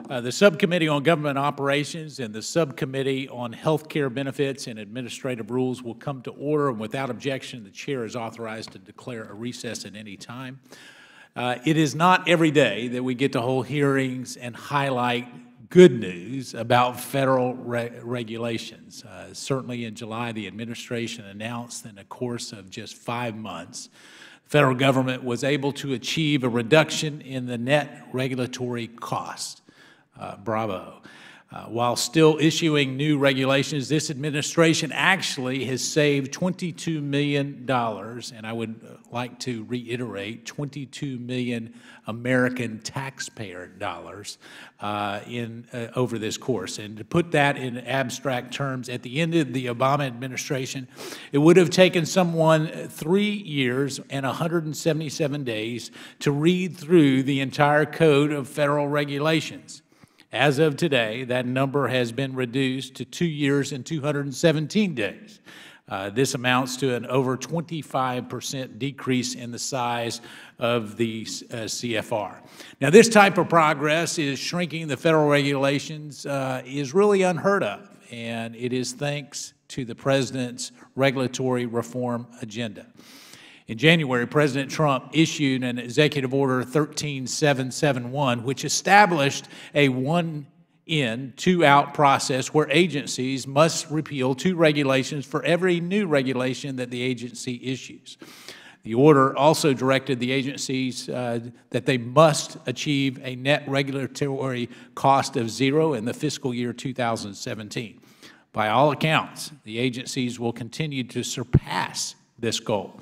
The Subcommittee on Government Operations and the Subcommittee on Healthcare Benefits and Administrative Rules will come to order, and without objection, the Chair is authorized to declare a recess at any time. It is not every day that we get to hold hearings and highlight good news about federal regulations. Certainly in July, the administration announced in the course of just 5 months, the federal government was able to achieve a reduction in the net regulatory cost. Bravo. While still issuing new regulations, this administration actually has saved $22 million, and I would like to reiterate, 22 million American taxpayer dollars over this course. And to put that in abstract terms, at the end of the Obama administration, it would have taken someone 3 years and 177 days to read through the entire code of federal regulations. As of today, that number has been reduced to 2 years and 217 days. This amounts to an over 25% decrease in the size of the CFR. Now, this type of progress is shrinking the federal regulations is really unheard of, and it is thanks to the President's regulatory reform agenda. In January, President Trump issued an Executive Order 13771, which established a one-in, two-out process where agencies must repeal 2 regulations for every new regulation that the agency issues. The order also directed the agencies that they must achieve a net regulatory cost of 0 in the fiscal year 2017. By all accounts, the agencies will continue to surpass this goal.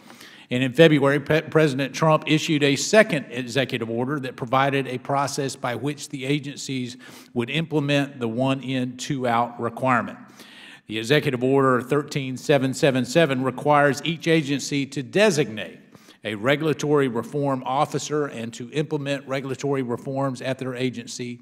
And in February, President Trump issued a second executive order that provided a process by which the agencies would implement the one-in, two-out requirement. The Executive Order 13777 requires each agency to designate a regulatory reform officer and to implement regulatory reforms at their agency,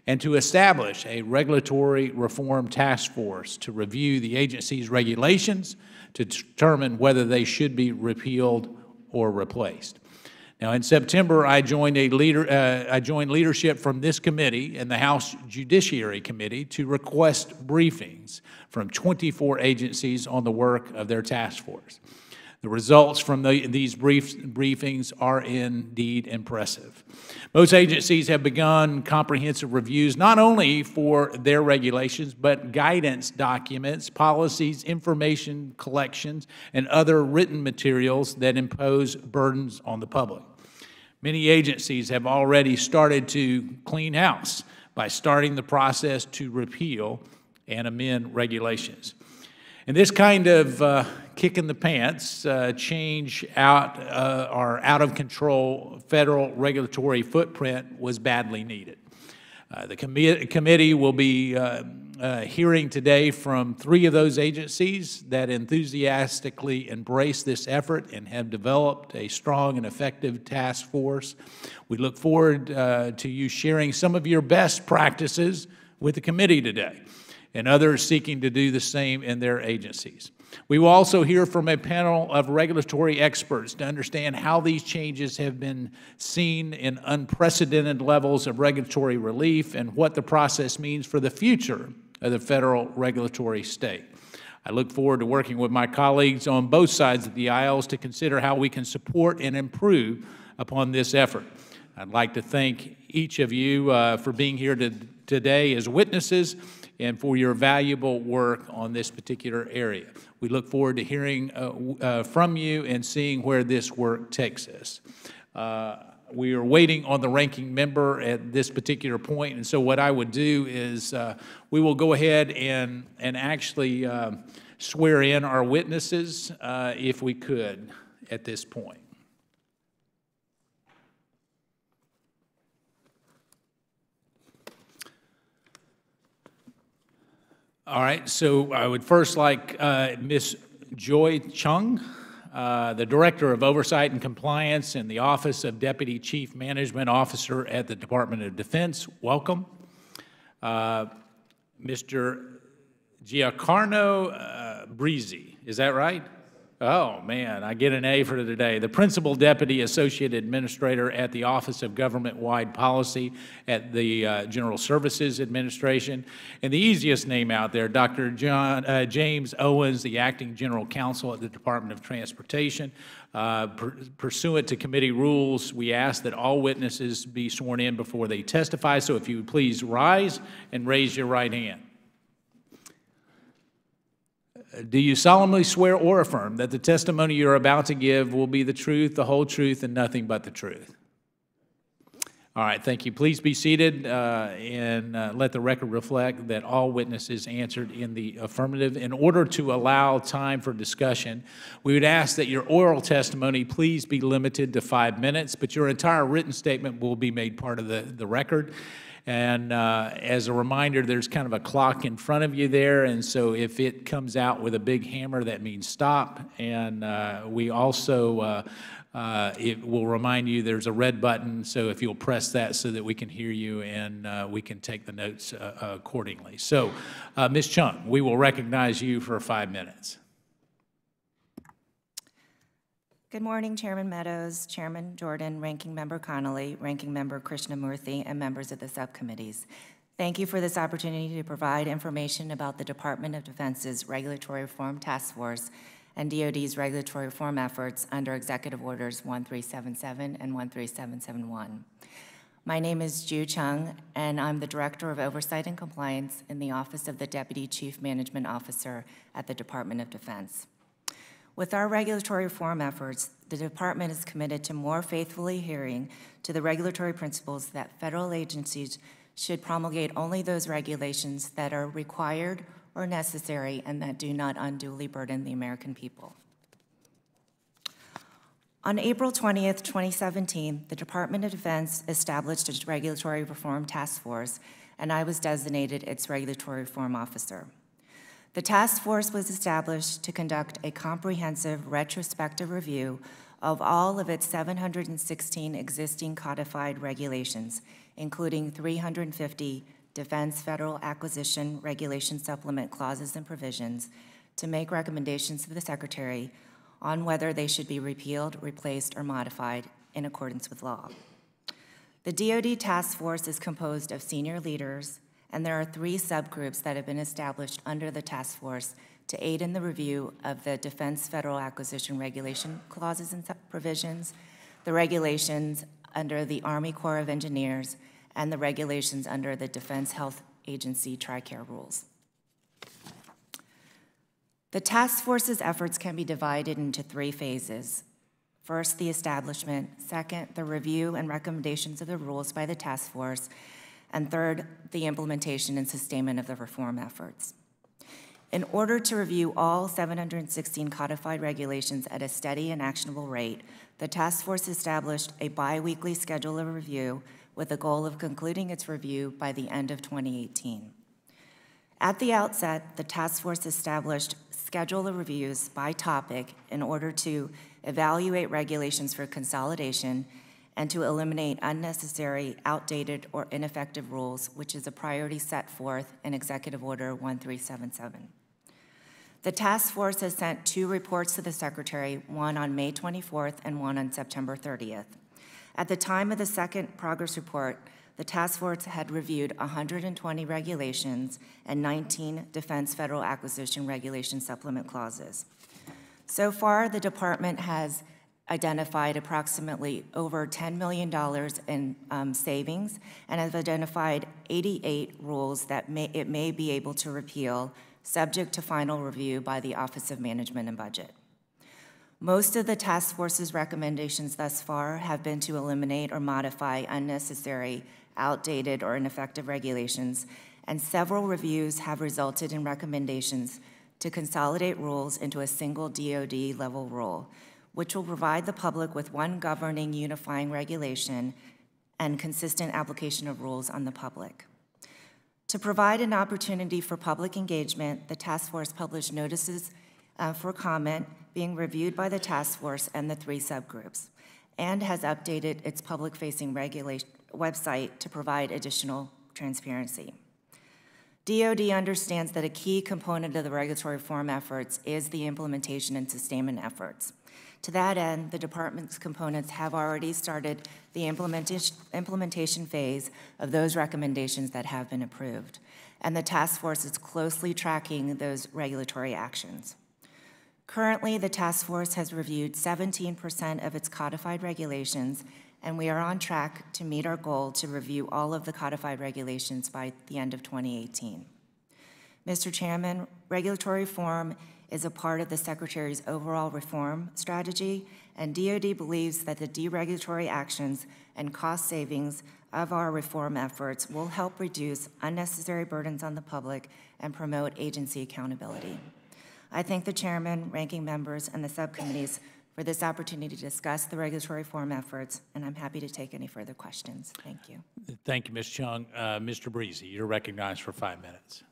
and to establish a regulatory reform task force to review the agency's regulations to determine whether they should be repealed or replaced. Now, in September, I joined leadership from this committee and the House Judiciary Committee to request briefings from 24 agencies on the work of their task force. The results from these briefings are indeed impressive. Most agencies have begun comprehensive reviews not only for their regulations, but guidance documents, policies, information collections, and other written materials that impose burdens on the public. Many agencies have already started to clean house by starting the process to repeal and amend regulations. And this kind of kick in the pants change our out-of-control federal regulatory footprint was badly needed. The committee will be hearing today from 3 of those agencies that enthusiastically embrace this effort and have developed a strong and effective task force. We look forward to you sharing some of your best practices with the committee today, and others seeking to do the same in their agencies. We will also hear from a panel of regulatory experts to understand how these changes have been seen in unprecedented levels of regulatory relief and what the process means for the future of the federal regulatory state. I look forward to working with my colleagues on both sides of the aisles to consider how we can support and improve upon this effort. I'd like to thank each of you for being here today as witnesses and for your valuable work on this particular area. We look forward to hearing from you and seeing where this work takes us. We are waiting on the ranking member at this particular point, and so what I would do is we will go ahead and actually swear in our witnesses if we could at this point. All right, so I would first like Ms. Joy Chung, the Director of Oversight and Compliance in the Office of Deputy Chief Management Officer at the Department of Defense. Welcome. Mr. Giancarlo Breezy, is that right? Oh, man, I get an A for today. The Principal Deputy Associate Administrator at the Office of Government-Wide Policy at the General Services Administration. And the easiest name out there, Dr. James Owens, the Acting General Counsel at the Department of Transportation. Pursuant to committee rules, we ask that all witnesses be sworn in before they testify. So if you would please rise and raise your right hand. Do you solemnly swear or affirm that the testimony you're about to give will be the truth, the whole truth, and nothing but the truth? All right, thank you. Please be seated and let the record reflect that all witnesses answered in the affirmative. In order to allow time for discussion, we would ask that your oral testimony please be limited to 5 minutes, but your entire written statement will be made part of the record. And as a reminder, there's kind of a clock in front of you there, and so if it comes out with a big hammer, that means stop. And we also, it will remind you there's a red button, so if you'll press that so that we can hear you and we can take the notes accordingly. So, Ms. Chung, we will recognize you for 5 minutes. Good morning, Chairman Meadows, Chairman Jordan, Ranking Member Connolly, Ranking Member Krishnamoorthy, and members of the subcommittees. Thank you for this opportunity to provide information about the Department of Defense's Regulatory Reform Task Force and DoD's regulatory reform efforts under Executive Orders 1377 and 13771. My name is Ju Chung, and I'm the Director of Oversight and Compliance in the Office of the Deputy Chief Management Officer at the Department of Defense. With our regulatory reform efforts, the Department is committed to more faithfully adhering to the regulatory principles that federal agencies should promulgate only those regulations that are required or necessary and that do not unduly burden the American people. On April 20th, 2017, the Department of Defense established a regulatory reform task force, and I was designated its regulatory reform officer. The task force was established to conduct a comprehensive retrospective review of all of its 716 existing codified regulations, including 350 Defense Federal Acquisition Regulation Supplement clauses and provisions, to make recommendations to the Secretary on whether they should be repealed, replaced, or modified in accordance with law. The DoD task force is composed of senior leaders, and there are 3 subgroups that have been established under the task force to aid in the review of the Defense Federal Acquisition Regulation clauses and provisions, the regulations under the Army Corps of Engineers, and the regulations under the Defense Health Agency TRICARE rules. The task force's efforts can be divided into 3 phases. First, the establishment. Second, the review and recommendations of the rules by the task force. And third, the implementation and sustainment of the reform efforts. In order to review all 716 codified regulations at a steady and actionable rate, the task force established a bi-weekly schedule of review with the goal of concluding its review by the end of 2018. At the outset, the task force established schedule of reviews by topic in order to evaluate regulations for consolidation and to eliminate unnecessary, outdated, or ineffective rules, which is a priority set forth in Executive Order 1377. The task force has sent 2 reports to the Secretary, one on May 24th and one on September 30th. At the time of the second progress report, the task force had reviewed 120 regulations and 19 Defense Federal Acquisition Regulation Supplement clauses. So far, the Department has identified approximately over $10 million in savings and have identified 88 rules that it may be able to repeal, subject to final review by the Office of Management and Budget. Most of the task force's recommendations thus far have been to eliminate or modify unnecessary, outdated, or ineffective regulations, and several reviews have resulted in recommendations to consolidate rules into a single DoD-level rule, which will provide the public with one governing, unifying regulation and consistent application of rules on the public. To provide an opportunity for public engagement, the task force published notices for comment being reviewed by the task force and the 3 subgroups, and has updated its public-facing website to provide additional transparency. DoD understands that a key component of the regulatory reform efforts is the implementation and sustainment efforts. To that end, the department's components have already started the implementation phase of those recommendations that have been approved, and the task force is closely tracking those regulatory actions. Currently, the task force has reviewed 17% of its codified regulations, and we are on track to meet our goal to review all of the codified regulations by the end of 2018. Mr. Chairman, regulatory reform is a part of the Secretary's overall reform strategy, and DoD believes that the deregulatory actions and cost savings of our reform efforts will help reduce unnecessary burdens on the public and promote agency accountability. I thank the Chairman, ranking members, and the subcommittees for this opportunity to discuss the regulatory reform efforts, and I'm happy to take any further questions. Thank you. Thank you, Ms. Chung. Mr. Breezy, you're recognized for 5 minutes.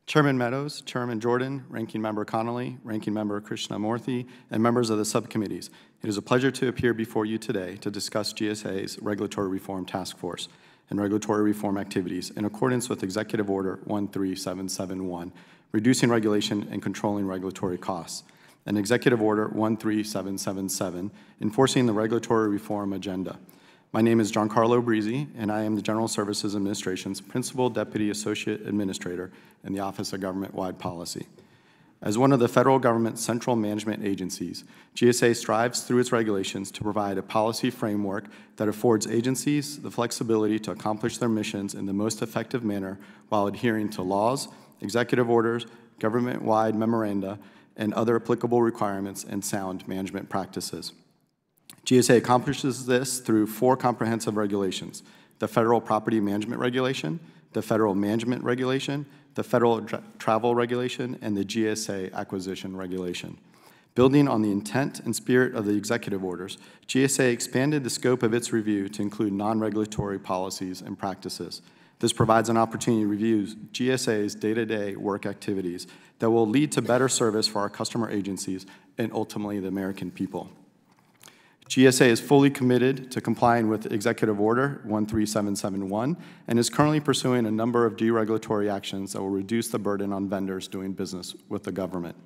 Chairman Meadows, Chairman Jordan, Ranking Member Connolly, Ranking Member Krishnamoorthy, and members of the subcommittees, it is a pleasure to appear before you today to discuss GSA's Regulatory Reform Task Force and regulatory reform activities in accordance with Executive Order 13771, Reducing Regulation and Controlling Regulatory Costs, and Executive Order 13777, Enforcing the Regulatory Reform Agenda. My name is Giancarlo Breezy, and I am the General Services Administration's Principal Deputy Associate Administrator in the Office of Government-Wide Policy. As one of the federal government's central management agencies, GSA strives through its regulations to provide a policy framework that affords agencies the flexibility to accomplish their missions in the most effective manner while adhering to laws, executive orders, government-wide memoranda, and other applicable requirements and sound management practices. GSA accomplishes this through 4 comprehensive regulations: the Federal Property Management Regulation, the Federal Management Regulation, the Federal Travel Regulation, and the GSA Acquisition Regulation. Building on the intent and spirit of the executive orders, GSA expanded the scope of its review to include non-regulatory policies and practices. This provides an opportunity to review GSA's day-to-day work activities that will lead to better service for our customer agencies and ultimately the American people. GSA is fully committed to complying with Executive Order 13771 and is currently pursuing a number of deregulatory actions that will reduce the burden on vendors doing business with the government.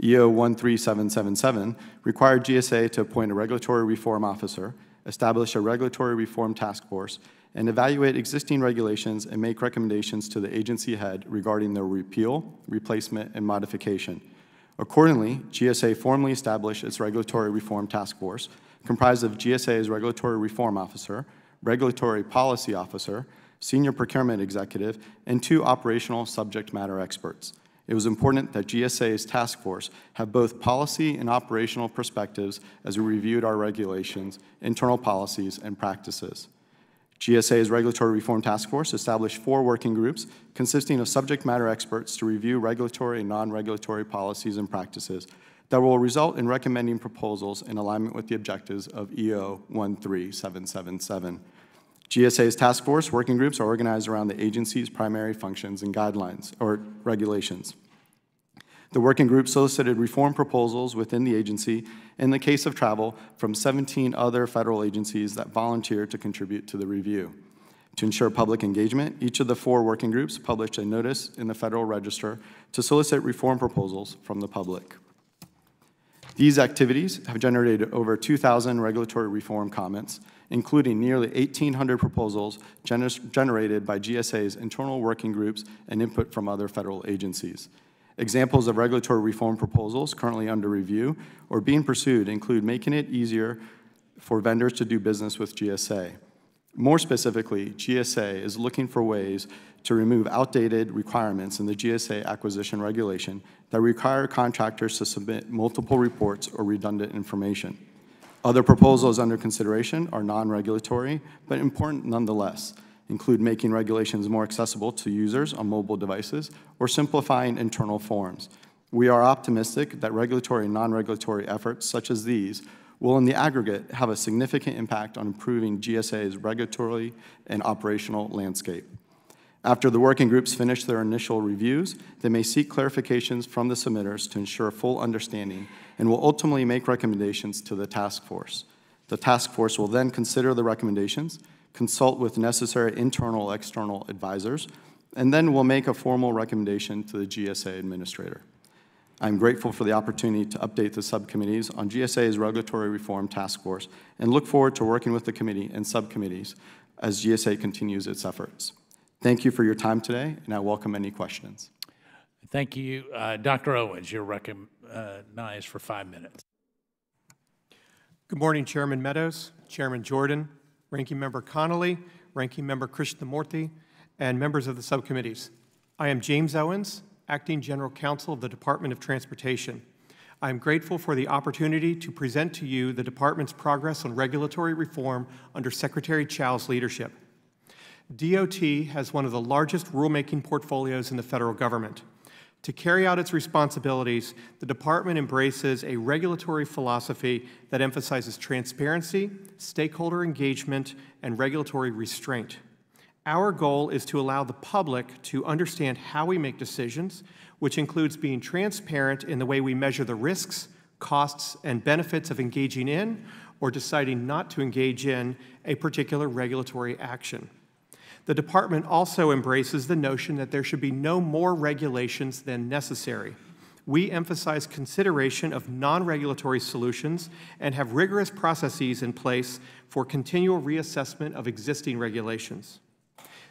EO 13777 required GSA to appoint a regulatory reform officer, establish a regulatory reform task force, and evaluate existing regulations and make recommendations to the agency head regarding their repeal, replacement, and modification. Accordingly, GSA formally established its regulatory reform task force, comprised of GSA's Regulatory Reform Officer, Regulatory Policy Officer, Senior Procurement Executive, and 2 operational subject matter experts. It was important that GSA's task force have both policy and operational perspectives as we reviewed our regulations, internal policies, and practices. GSA's Regulatory Reform Task Force established 4 working groups consisting of subject matter experts to review regulatory and non-regulatory policies and practices that will result in recommending proposals in alignment with the objectives of EO 13777. GSA's task force working groups are organized around the agency's primary functions and guidelines, or regulations. The working group solicited reform proposals within the agency, in the case of travel, from 17 other federal agencies that volunteered to contribute to the review. To ensure public engagement, each of the 4 working groups published a notice in the Federal Register to solicit reform proposals from the public. These activities have generated over 2,000 regulatory reform comments, including nearly 1,800 proposals generated by GSA's internal working groups and input from other federal agencies. Examples of regulatory reform proposals currently under review or being pursued include making it easier for vendors to do business with GSA. More specifically, GSA is looking for ways to remove outdated requirements in the GSA acquisition regulation that require contractors to submit multiple reports or redundant information. Other proposals under consideration are non-regulatory, but important nonetheless, include making regulations more accessible to users on mobile devices or simplifying internal forms. We are optimistic that regulatory and non-regulatory efforts such as these will in the aggregate have a significant impact on improving GSA's regulatory and operational landscape. After the working groups finish their initial reviews, they may seek clarifications from the submitters to ensure full understanding and will ultimately make recommendations to the task force. The task force will then consider the recommendations, consult with necessary internal, external advisors, and then we'll make a formal recommendation to the GSA administrator. I'm grateful for the opportunity to update the subcommittees on GSA's Regulatory Reform Task Force and look forward to working with the committee and subcommittees as GSA continues its efforts. Thank you for your time today, and I welcome any questions. Thank you. Dr. Owens, you're recognized for 5 minutes. Good morning, Chairman Meadows, Chairman Jordan, Ranking Member Connolly, Ranking Member Krishnamoorthy, and members of the subcommittees. I am James Owens, Acting General Counsel of the Department of Transportation. I am grateful for the opportunity to present to you the Department's progress on regulatory reform under Secretary Chow's leadership. DOT has one of the largest rulemaking portfolios in the federal government. To carry out its responsibilities, the Department embraces a regulatory philosophy that emphasizes transparency, stakeholder engagement, and regulatory restraint. Our goal is to allow the public to understand how we make decisions, which includes being transparent in the way we measure the risks, costs, and benefits of engaging in or deciding not to engage in a particular regulatory action. The Department also embraces the notion that there should be no more regulations than necessary. We emphasize consideration of non-regulatory solutions and have rigorous processes in place for continual reassessment of existing regulations.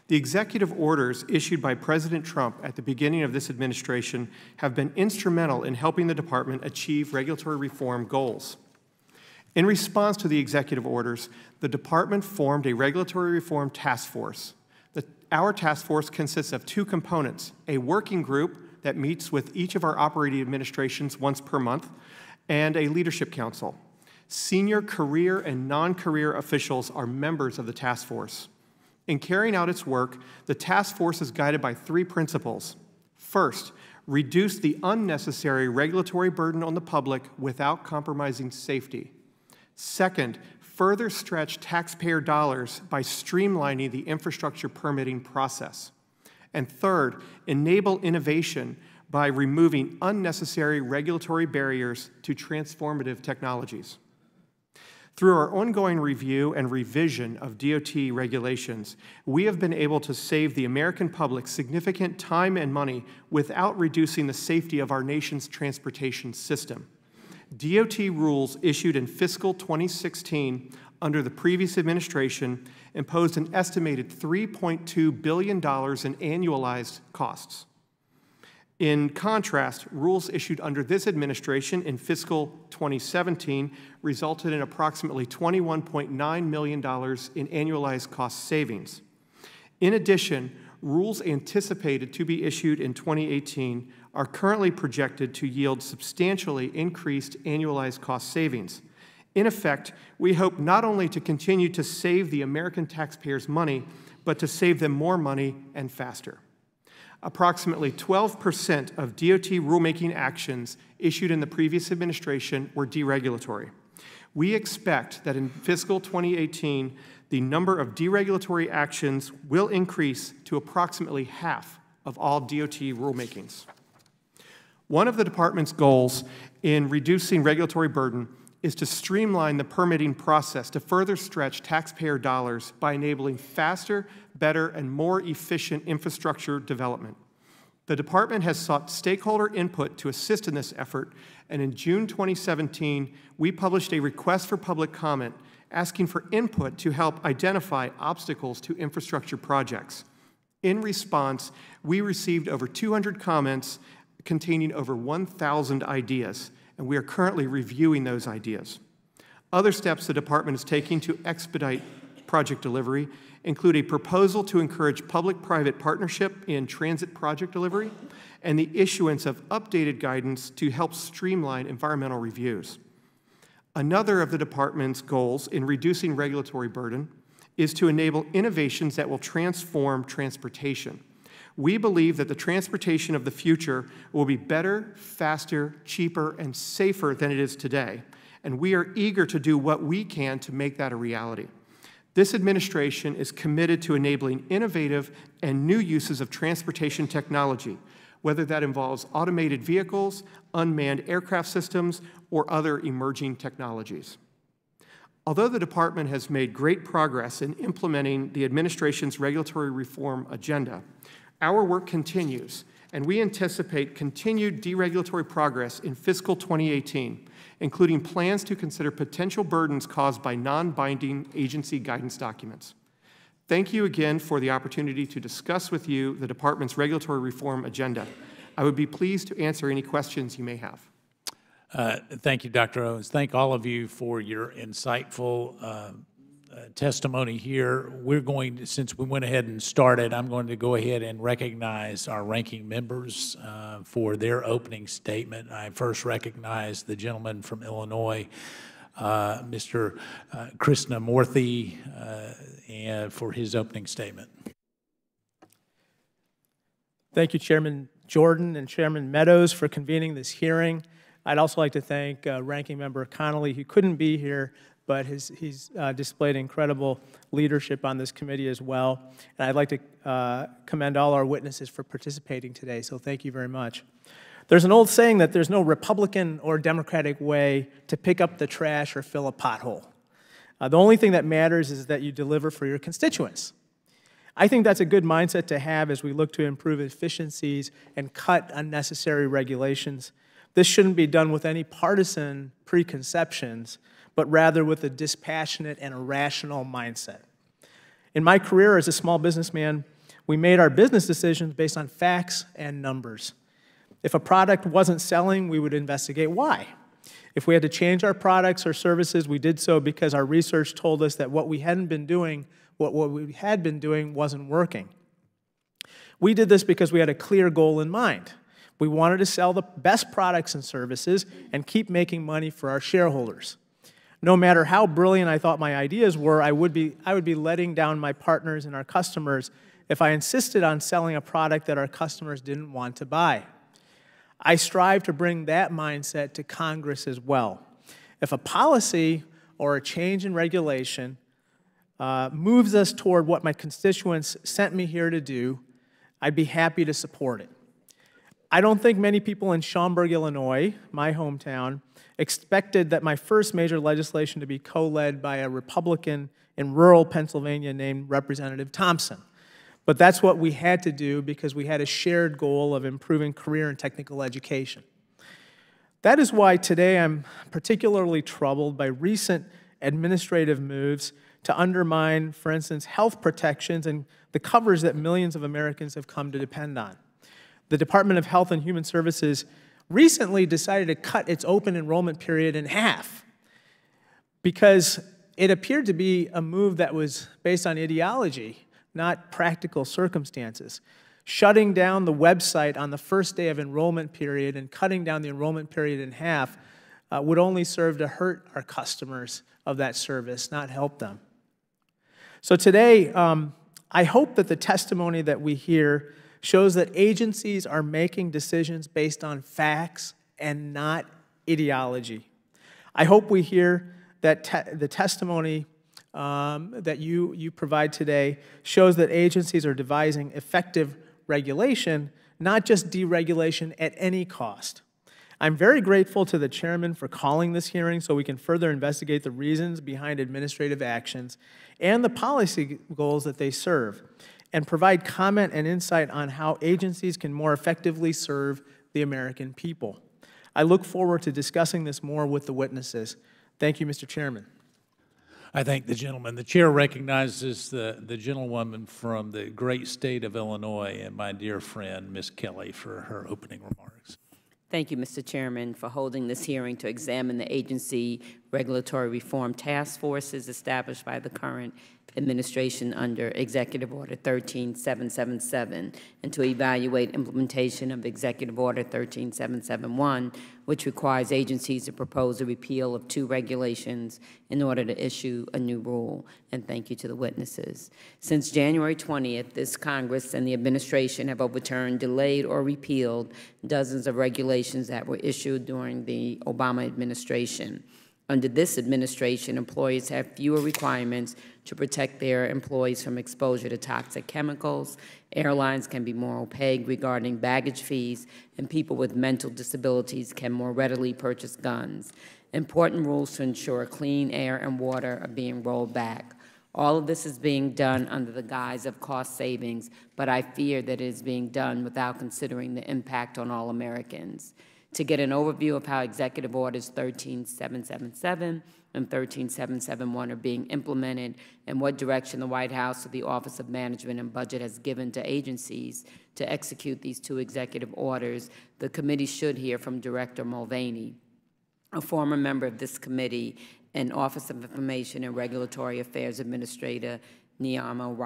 The executive orders issued by President Trump at the beginning of this administration have been instrumental in helping the Department achieve regulatory reform goals. In response to the executive orders, the Department formed a regulatory reform task force. Our task force consists of 2 components: a working group that meets with each of our operating administrations once per month, and a leadership council. Senior career and non-career officials are members of the task force. In carrying out its work, the task force is guided by 3 principles. First, reduce the unnecessary regulatory burden on the public without compromising safety. Second, further stretch taxpayer dollars by streamlining the infrastructure permitting process. And third, enable innovation by removing unnecessary regulatory barriers to transformative technologies. Through our ongoing review and revision of DOT regulations, we have been able to save the American public significant time and money without reducing the safety of our nation's transportation system. DOT rules issued in fiscal 2016 under the previous administration imposed an estimated $3.2 billion in annualized costs. In contrast, rules issued under this administration in fiscal 2017 resulted in approximately $21.9 million in annualized cost savings. In addition, rules anticipated to be issued in 2018 are currently projected to yield substantially increased annualized cost savings. In effect, we hope not only to continue to save the American taxpayers money, but to save them more money and faster. Approximately 12% of DOT rulemaking actions issued in the previous administration were deregulatory. We expect that in fiscal 2018, the number of deregulatory actions will increase to approximately half of all DOT rulemakings. One of the Department's goals in reducing regulatory burden is to streamline the permitting process to further stretch taxpayer dollars by enabling faster, better, and more efficient infrastructure development. The Department has sought stakeholder input to assist in this effort, and in June 2017, we published a request for public comment asking for input to help identify obstacles to infrastructure projects. In response, we received over 200 comments containing over 1,000 ideas, and we are currently reviewing those ideas. Other steps the Department is taking to expedite project delivery include a proposal to encourage public-private partnership in transit project delivery and the issuance of updated guidance to help streamline environmental reviews. Another of the Department's goals in reducing regulatory burden is to enable innovations that will transform transportation. We believe that the transportation of the future will be better, faster, cheaper, and safer than it is today, and we are eager to do what we can to make that a reality. This administration is committed to enabling innovative and new uses of transportation technology, whether that involves automated vehicles, unmanned aircraft systems, or other emerging technologies. Although the Department has made great progress in implementing the administration's regulatory reform agenda, our work continues, and we anticipate continued deregulatory progress in fiscal 2018, including plans to consider potential burdens caused by non-binding agency guidance documents. Thank you again for the opportunity to discuss with you the Department's regulatory reform agenda. I would be pleased to answer any questions you may have. Thank you, Dr. Owens. Thank all of you for your insightful testimony here. We're going to, since we went ahead and started, I'm going to go ahead and recognize our ranking members for their opening statement. I first recognize the gentleman from Illinois, Mr. Krishnamoorthy, and for his opening statement. Thank you, Chairman Jordan and Chairman Meadows, for convening this hearing. I'd also like to thank Ranking Member Connolly, who couldn't be here, but he's displayed incredible leadership on this committee as well. And I'd like to commend all our witnesses for participating today, so thank you very much. There's an old saying that there's no Republican or Democratic way to pick up the trash or fill a pothole. The only thing that matters is that you deliver for your constituents. I think that's a good mindset to have as we look to improve efficiencies and cut unnecessary regulations. This shouldn't be done with any partisan preconceptions, but rather with a dispassionate and a rational mindset. In my career as a small businessman, we made our business decisions based on facts and numbers. If a product wasn't selling, we would investigate why. If we had to change our products or services, we did so because our research told us that what we had been doing wasn't working. We did this because we had a clear goal in mind. We wanted to sell the best products and services and keep making money for our shareholders. No matter how brilliant I thought my ideas were, I would be letting down my partners and our customers if I insisted on selling a product that our customers didn't want to buy. I strive to bring that mindset to Congress as well. If a policy or a change in regulation moves us toward what my constituents sent me here to do, I'd be happy to support it. I don't think many people in Schaumburg, Illinois, my hometown, expected that my first major legislation to be co-led by a Republican in rural Pennsylvania named Representative Thompson. But that's what we had to do because we had a shared goal of improving career and technical education. That is why today I'm particularly troubled by recent administrative moves to undermine, for instance, health protections and the coverage that millions of Americans have come to depend on. The Department of Health and Human Services recently decided to cut its open enrollment period in half because it appeared to be a move that was based on ideology, not practical circumstances. Shutting down the website on the first day of enrollment period and cutting down the enrollment period in half would only serve to hurt our customers of that service, not help them. So today, I hope that the testimony that we hear shows that agencies are making decisions based on facts and not ideology. I hope we hear that the testimony that you provide today shows that agencies are devising effective regulation, not just deregulation at any cost. I'm very grateful to the chairman for calling this hearing so we can further investigate the reasons behind administrative actions and the policy goals that they serve, and provide comment and insight on how agencies can more effectively serve the American people. I look forward to discussing this more with the witnesses. Thank you, Mr. Chairman. I thank the gentleman. The chair recognizes the gentlewoman from the great state of Illinois and my dear friend, Ms. Kelly, for her opening remarks. Thank you, Mr. Chairman, for holding this hearing to examine the agency regulatory reform task forces established by the current administration under Executive Order 13777 and to evaluate implementation of Executive Order 13771, which requires agencies to propose a repeal of 2 regulations in order to issue a new rule. And thank you to the witnesses. Since January 20th, this Congress and the administration have overturned, delayed, or repealed dozens of regulations that were issued during the Obama administration. Under this administration, employers have fewer requirements to protect their employees from exposure to toxic chemicals. Airlines can be more opaque regarding baggage fees, and people with mental disabilities can more readily purchase guns. Important rules to ensure clean air and water are being rolled back. All of this is being done under the guise of cost savings, but I fear that it is being done without considering the impact on all Americans. To get an overview of how Executive Orders 13777 and 13771 are being implemented and what direction the White House or the Office of Management and Budget has given to agencies to execute these two executive orders, the committee should hear from Director Mulvaney, a former member of this committee, and Office of Information and Regulatory Affairs Administrator Niamo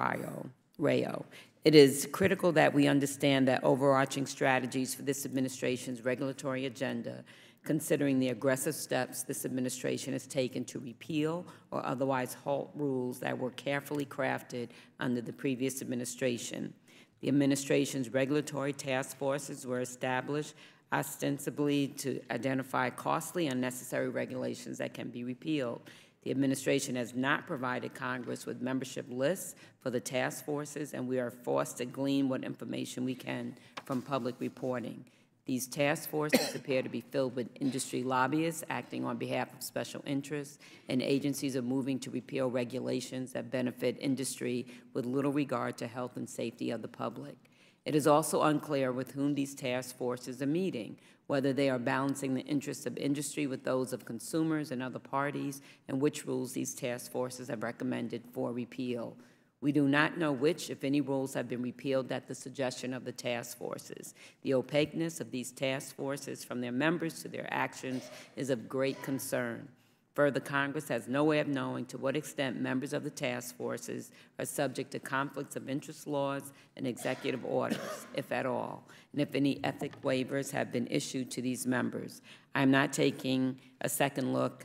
Rayo. It is critical that we understand that overarching strategies for this administration's regulatory agenda, considering the aggressive steps this administration has taken to repeal or otherwise halt rules that were carefully crafted under the previous administration. The administration's regulatory task forces were established ostensibly to identify costly, unnecessary regulations that can be repealed. The administration has not provided Congress with membership lists for the task forces, and we are forced to glean what information we can from public reporting. These task forces appear to be filled with industry lobbyists acting on behalf of special interests, and agencies are moving to repeal regulations that benefit industry with little regard to health and safety of the public. It is also unclear with whom these task forces are meeting, whether they are balancing the interests of industry with those of consumers and other parties, and which rules these task forces have recommended for repeal. We do not know which, if any, rules have been repealed at the suggestion of the task forces. The opaqueness of these task forces, from their members to their actions, is of great concern. Further, Congress has no way of knowing to what extent members of the task forces are subject to conflicts of interest laws and executive orders, if at all, and if any ethic waivers have been issued to these members. I am not taking a second look.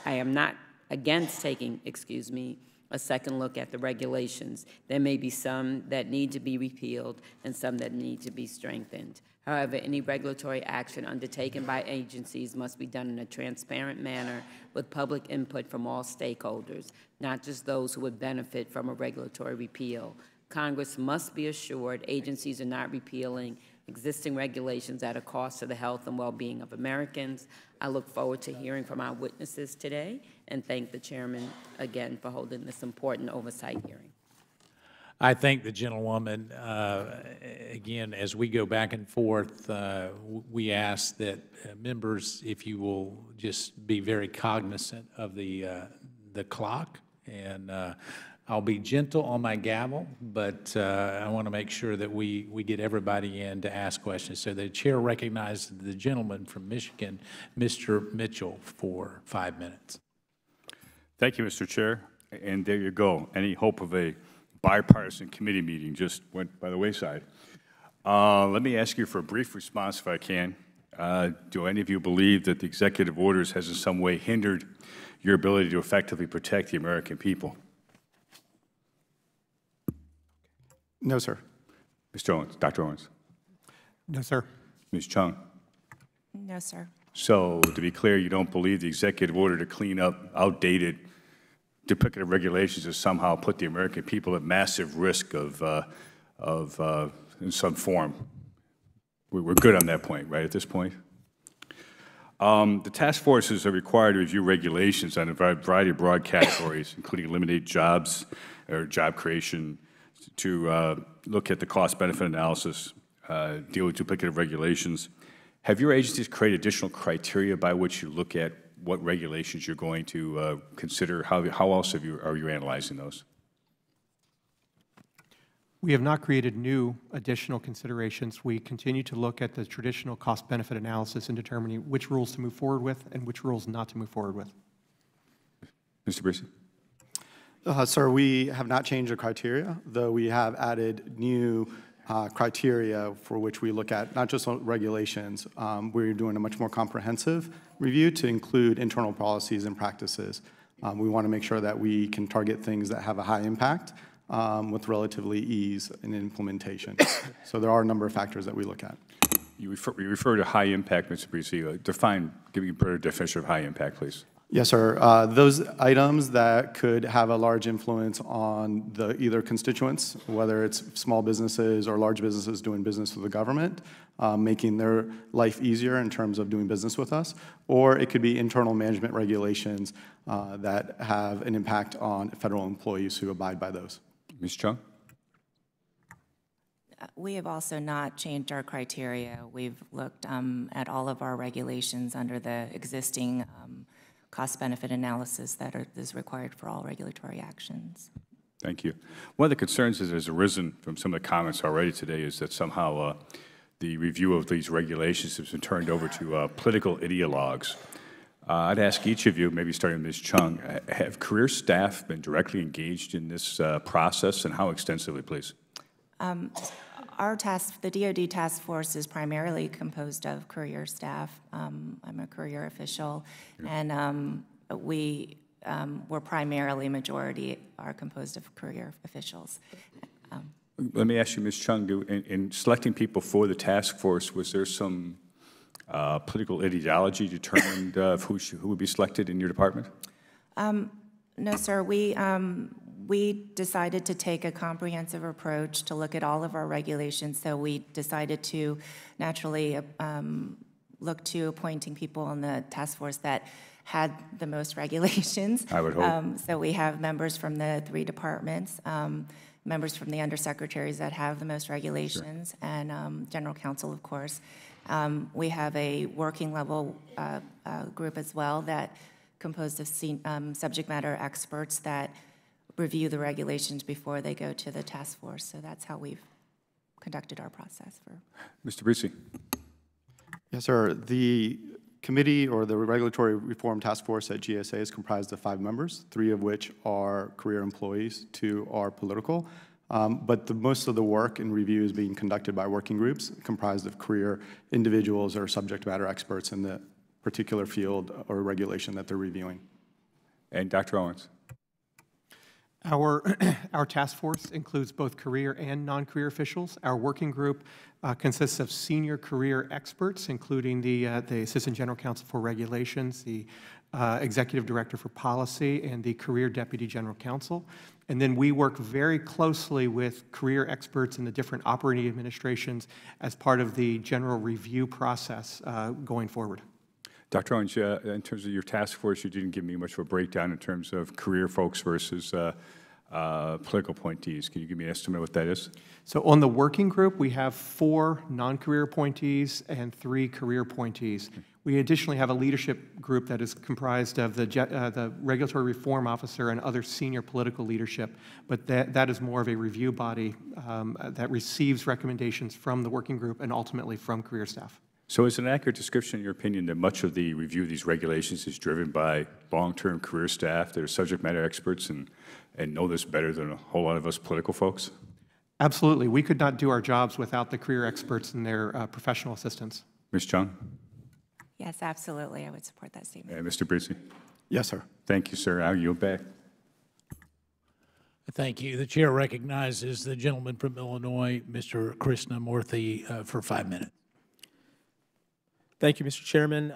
I am not against taking, a second look at the regulations. There may be some that need to be repealed and some that need to be strengthened. However, any regulatory action undertaken by agencies must be done in a transparent manner with public input from all stakeholders, not just those who would benefit from a regulatory repeal. Congress must be assured agencies are not repealing existing regulations at a cost to the health and well-being of Americans. I look forward to hearing from our witnesses today and thank the chairman again for holding this important oversight hearing. I thank the gentlewoman. Again, as we go back and forth, we ask that members, if you will just be very cognizant of the clock, and I'll be gentle on my gavel, but I want to make sure that we get everybody in to ask questions. So the chair recognizes the gentleman from Michigan, Mr. Mitchell, for 5 minutes. Thank you, Mr. Chair. And there you go. Any hope of a bipartisan committee meeting just went by the wayside. Let me ask you for a brief response, if I can. Do any of you believe that the executive orders has in some way hindered your ability to effectively protect the American people? No, sir. Mr. Owens, Dr. Owens. No, sir. Ms. Chung. No, sir. So, to be clear, you don't believe the executive order to clean up outdated duplicative regulations has somehow put the American people at massive risk of in some form. We're good on that point, right, at this point? The task forces are required to review regulations on a variety of broad categories, including eliminate jobs or job creation, to look at the cost-benefit analysis, deal with duplicative regulations. Have your agencies created additional criteria by which you look at what regulations you're going to consider? How else are you analyzing those? We have not created new additional considerations. We continue to look at the traditional cost-benefit analysis in determining which rules to move forward with and which rules not to move forward with. Mr. Brissy? Sir, we have not changed the criteria, though we have added new criteria for which we look at not just regulations. We're doing a much more comprehensive review to include internal policies and practices. We want to make sure that we can target things that have a high impact with relatively ease in implementation. So there are a number of factors that we look at. You refer to high impact, Mr. Brissy. Give me a better definition of high impact, please. Yes, sir. Those items that could have a large influence on the either constituents, whether it's small businesses or large businesses doing business with the government, making their life easier in terms of doing business with us, or it could be internal management regulations that have an impact on federal employees who abide by those. Ms. Chung? We have also not changed our criteria. We've looked at all of our regulations under the existing cost-benefit analysis that is required for all regulatory actions. Thank you. One of the concerns that has arisen from some of the comments already today is that somehow the review of these regulations has been turned over to political ideologues. I'd ask each of you, maybe starting with Ms. Chung, have career staff been directly engaged in this process, and how extensively, please? The DoD task force is primarily composed of career staff. I'm a career official, and we're primarily majority are composed of career officials. Let me ask you, Ms. Chung, in selecting people for the task force, was there some political ideology determined of who would be selected in your department? No, sir. We decided to take a comprehensive approach to look at all of our regulations, so we decided to naturally look to appointing people on the task force that had the most regulations. I would hope. So we have members from the 3 departments, members from the undersecretaries that have the most regulations, sure, and general counsel, of course. We have a working level group as well that composed of subject matter experts that review the regulations before they go to the task force. So that's how we've conducted our process. Mr. Brice. Yes, sir. The committee or the Regulatory Reform Task Force at GSA is comprised of 5 members, 3 of which are career employees, 2 are political. But most of the work and review is being conducted by working groups comprised of career individuals or subject matter experts in the particular field or regulation that they're reviewing. And Dr. Owens. Our task force includes both career and non-career officials. Our working group consists of senior career experts, including the Assistant General Counsel for Regulations, the Executive Director for Policy, and the Career Deputy General Counsel. And then we work very closely with career experts in the different operating administrations as part of the general review process going forward. Dr. Owens, in terms of your task force, you didn't give me much of a breakdown in terms of career folks versus political appointees. Can you give me an estimate of what that is? So on the working group, we have 4 non-career appointees and 3 career appointees. We additionally have a leadership group that is comprised of the Regulatory Reform Officer and other senior political leadership, but that is more of a review body that receives recommendations from the working group and ultimately from career staff. So is it an accurate description, in your opinion, that much of the review of these regulations is driven by long-term career staff that are subject matter experts and know this better than a whole lot of us political folks? Absolutely. We could not do our jobs without the career experts and their professional assistants. Ms. Chung? Yes, absolutely. I would support that statement. And Mr. Brice? Yes, sir. Thank you, sir. I'll yield back. Thank you. The chair recognizes the gentleman from Illinois, Mr. Krishnamoorthy, for 5 minutes. Thank you, Mr. Chairman.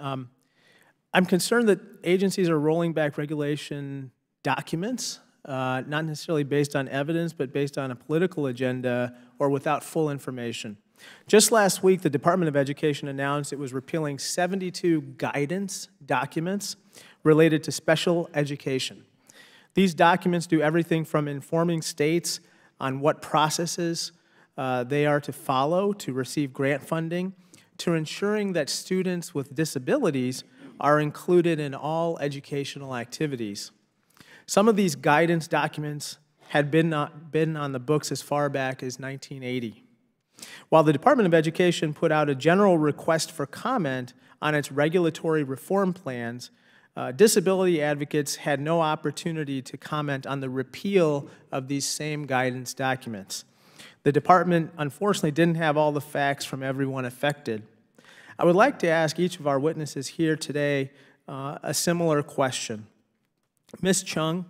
I'm concerned that agencies are rolling back regulation documents, not necessarily based on evidence, but based on a political agenda or without full information. Just last week, the Department of Education announced it was repealing 72 guidance documents related to special education. These documents do everything from informing states on what processes they are to follow to receive grant funding, to ensuring that students with disabilities are included in all educational activities. Some of these guidance documents had been on the books as far back as 1980. While the Department of Education put out a general request for comment on its regulatory reform plans, disability advocates had no opportunity to comment on the repeal of these same guidance documents. The department, unfortunately, didn't have all the facts from everyone affected. I would like to ask each of our witnesses here today a similar question. Ms. Chung,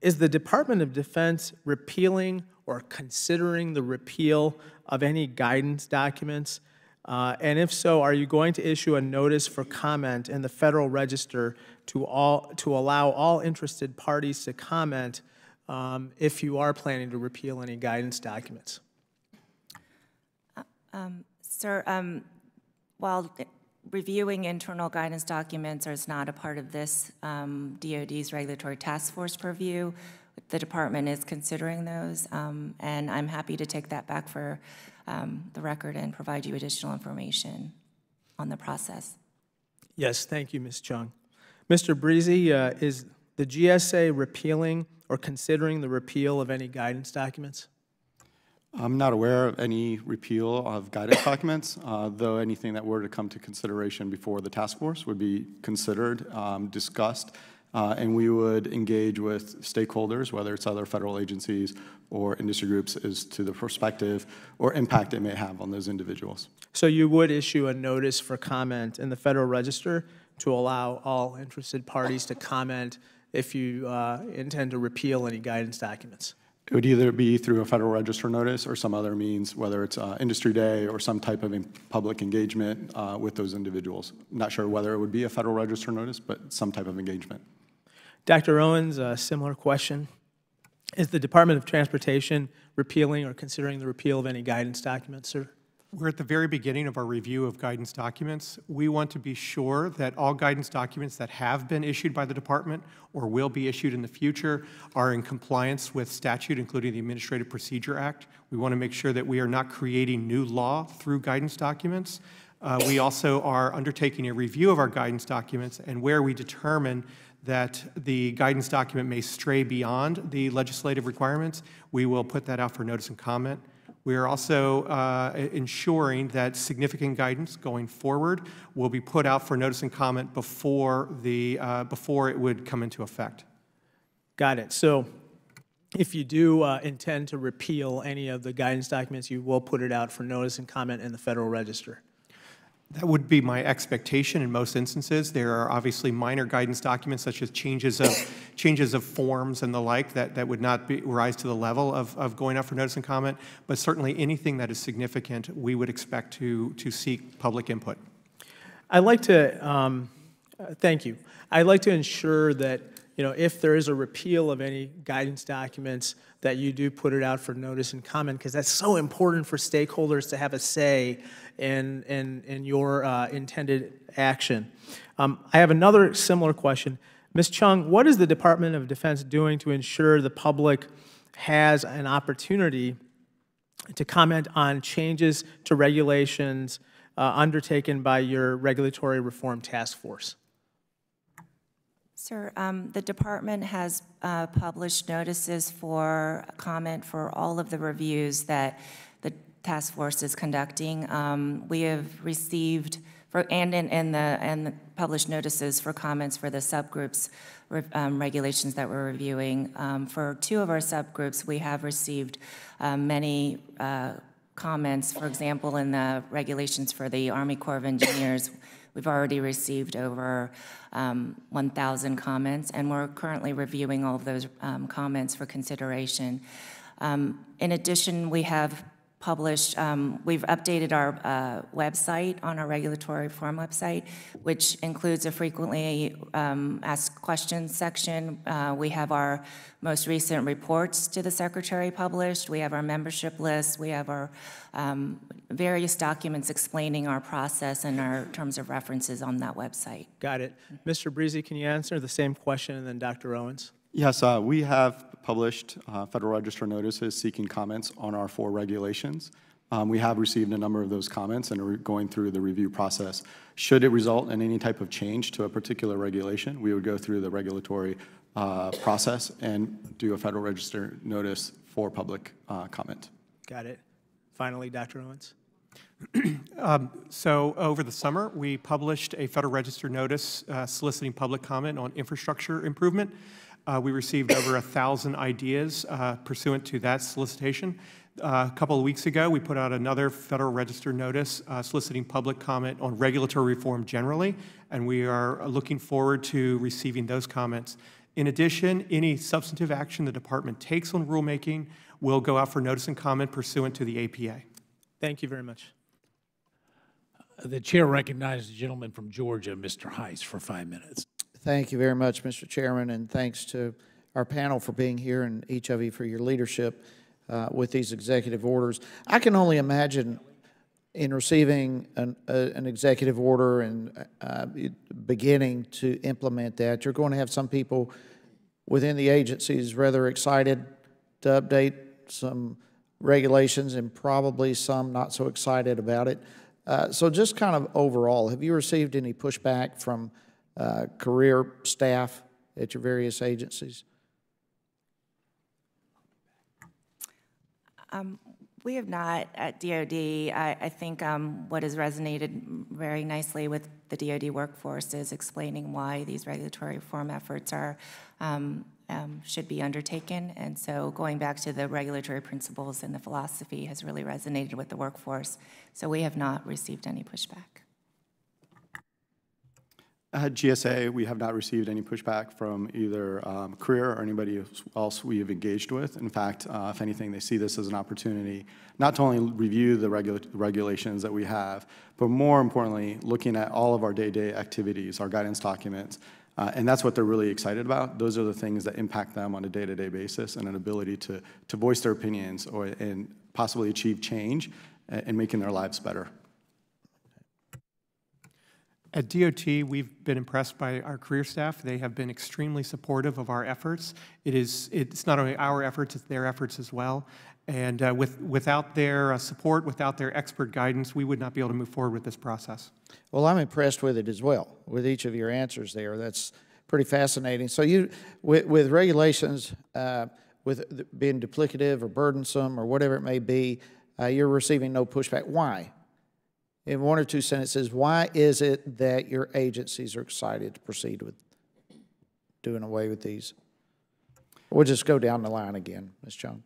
is the Department of Defense repealing or considering the repeal of any guidance documents And if so, are you going to issue a notice for comment in the Federal Register to allow all interested parties to comment if you are planning to repeal any guidance documents? Sir, while reviewing internal guidance documents is not a part of this DoD's regulatory task force purview, the department is considering those, and I'm happy to take that back for the record and provide you additional information on the process. Yes, thank you, Ms. Chung. Mr. Breezy, is the GSA repealing or considering the repeal of any guidance documents? I'm not aware of any repeal of guidance documents, though anything that were to come to consideration before the task force would be considered, discussed, and we would engage with stakeholders, whether it's other federal agencies or industry groups, as to the perspective or impact it may have on those individuals. So you would issue a notice for comment in the Federal Register to allow all interested parties to comment if you intend to repeal any guidance documents? It would either be through a Federal Register notice or some other means, whether it's Industry Day or some type of public engagement with those individuals. Not sure whether it would be a Federal Register notice, but some type of engagement. Dr. Owens, a similar question. Is the Department of Transportation repealing or considering the repeal of any guidance documents, sir? We're at the very beginning of our review of guidance documents. We want to be sure that all guidance documents that have been issued by the department or will be issued in the future are in compliance with statute, including the Administrative Procedure Act. We want to make sure that we are not creating new law through guidance documents. We also are undertaking a review of our guidance documents, and where we determine that the guidance document may stray beyond the legislative requirements, we will put that out for notice and comment. We are also ensuring that significant guidance going forward will be put out for notice and comment before it would come into effect. Got it. So if you do intend to repeal any of the guidance documents, you will put it out for notice and comment in the Federal Register? That would be my expectation in most instances. There are obviously minor guidance documents such as changes of forms and the like that would not rise to the level of going out for notice and comment, but certainly anything that is significant we would expect to seek public input. I'd like to, thank you. I'd like to ensure that, if there is a repeal of any guidance documents, that you do put it out for notice and comment, because that's so important for stakeholders to have a say in your intended action. I have another similar question. Ms. Chung, what is the Department of Defense doing to ensure the public has an opportunity to comment on changes to regulations undertaken by your regulatory reform task force? Sir, the department has published notices for comment for all of the reviews that the task force is conducting. We have received, and published notices for comments for the subgroups regulations that we're reviewing. For two of our subgroups, we have received many comments. For example, in the regulations for the Army Corps of Engineers, we've already received over 1,000 comments, and we're currently reviewing all of those comments for consideration. In addition, we have published, we've updated our website on our regulatory reform website, which includes a frequently asked questions section. We have our most recent reports to the Secretary published. We have our membership list. We have our various documents explaining our process and our terms of references on that website. Got it. Mr. Breezy, can you answer the same question, and then Dr. Owens? Yes, we have published Federal Register notices seeking comments on our 4 regulations. We have received a number of those comments and are going through the review process. Should it result in any type of change to a particular regulation, we would go through the regulatory process and do a Federal Register notice for public comment. Got it. Finally, Dr. Owens. So over the summer, we published a Federal Register notice soliciting public comment on infrastructure improvement. We received over 1,000 ideas pursuant to that solicitation. A couple of weeks ago, we put out another Federal Register notice soliciting public comment on regulatory reform generally, and we are looking forward to receiving those comments. In addition, any substantive action the department takes on rulemaking will go out for notice and comment pursuant to the APA. Thank you very much. The chair recognizes the gentleman from Georgia, Mr. Heiss, for 5 minutes. Thank you very much, Mr. Chairman, and thanks to our panel for being here and each of you for your leadership with these executive orders. I can only imagine in receiving an executive order and beginning to implement that, you're going to have some people within the agencies rather excited to update some regulations and probably some not so excited about it. So just kind of overall, have you received any pushback from career staff at your various agencies? We have not at DOD. I think what has resonated very nicely with the DOD workforce is explaining why these regulatory reform efforts are should be undertaken. And so going back to the regulatory principles and the philosophy has really resonated with the workforce. So we have not received any pushback. At GSA, we have not received any pushback from either career or anybody else we have engaged with. In fact, if anything, they see this as an opportunity not to only review the regulations that we have, but more importantly, looking at all of our day-to-day activities, our guidance documents, and that's what they're really excited about. Those are the things that impact them on a day-to-day basis and an ability to voice their opinions and possibly achieve change and making their lives better. At DOT, we've been impressed by our career staff. They have been extremely supportive of our efforts. It's not only our efforts, it's their efforts as well. And without their support, without their expert guidance, we would not be able to move forward with this process. Well, I'm impressed with it as well, with each of your answers there. That's pretty fascinating. So you, with regulations, with being duplicative or burdensome or whatever it may be, you're receiving no pushback. Why? In one or two sentences, why is it that your agencies are excited to proceed with doing away with these? We'll just go down the line again, Ms. Chung.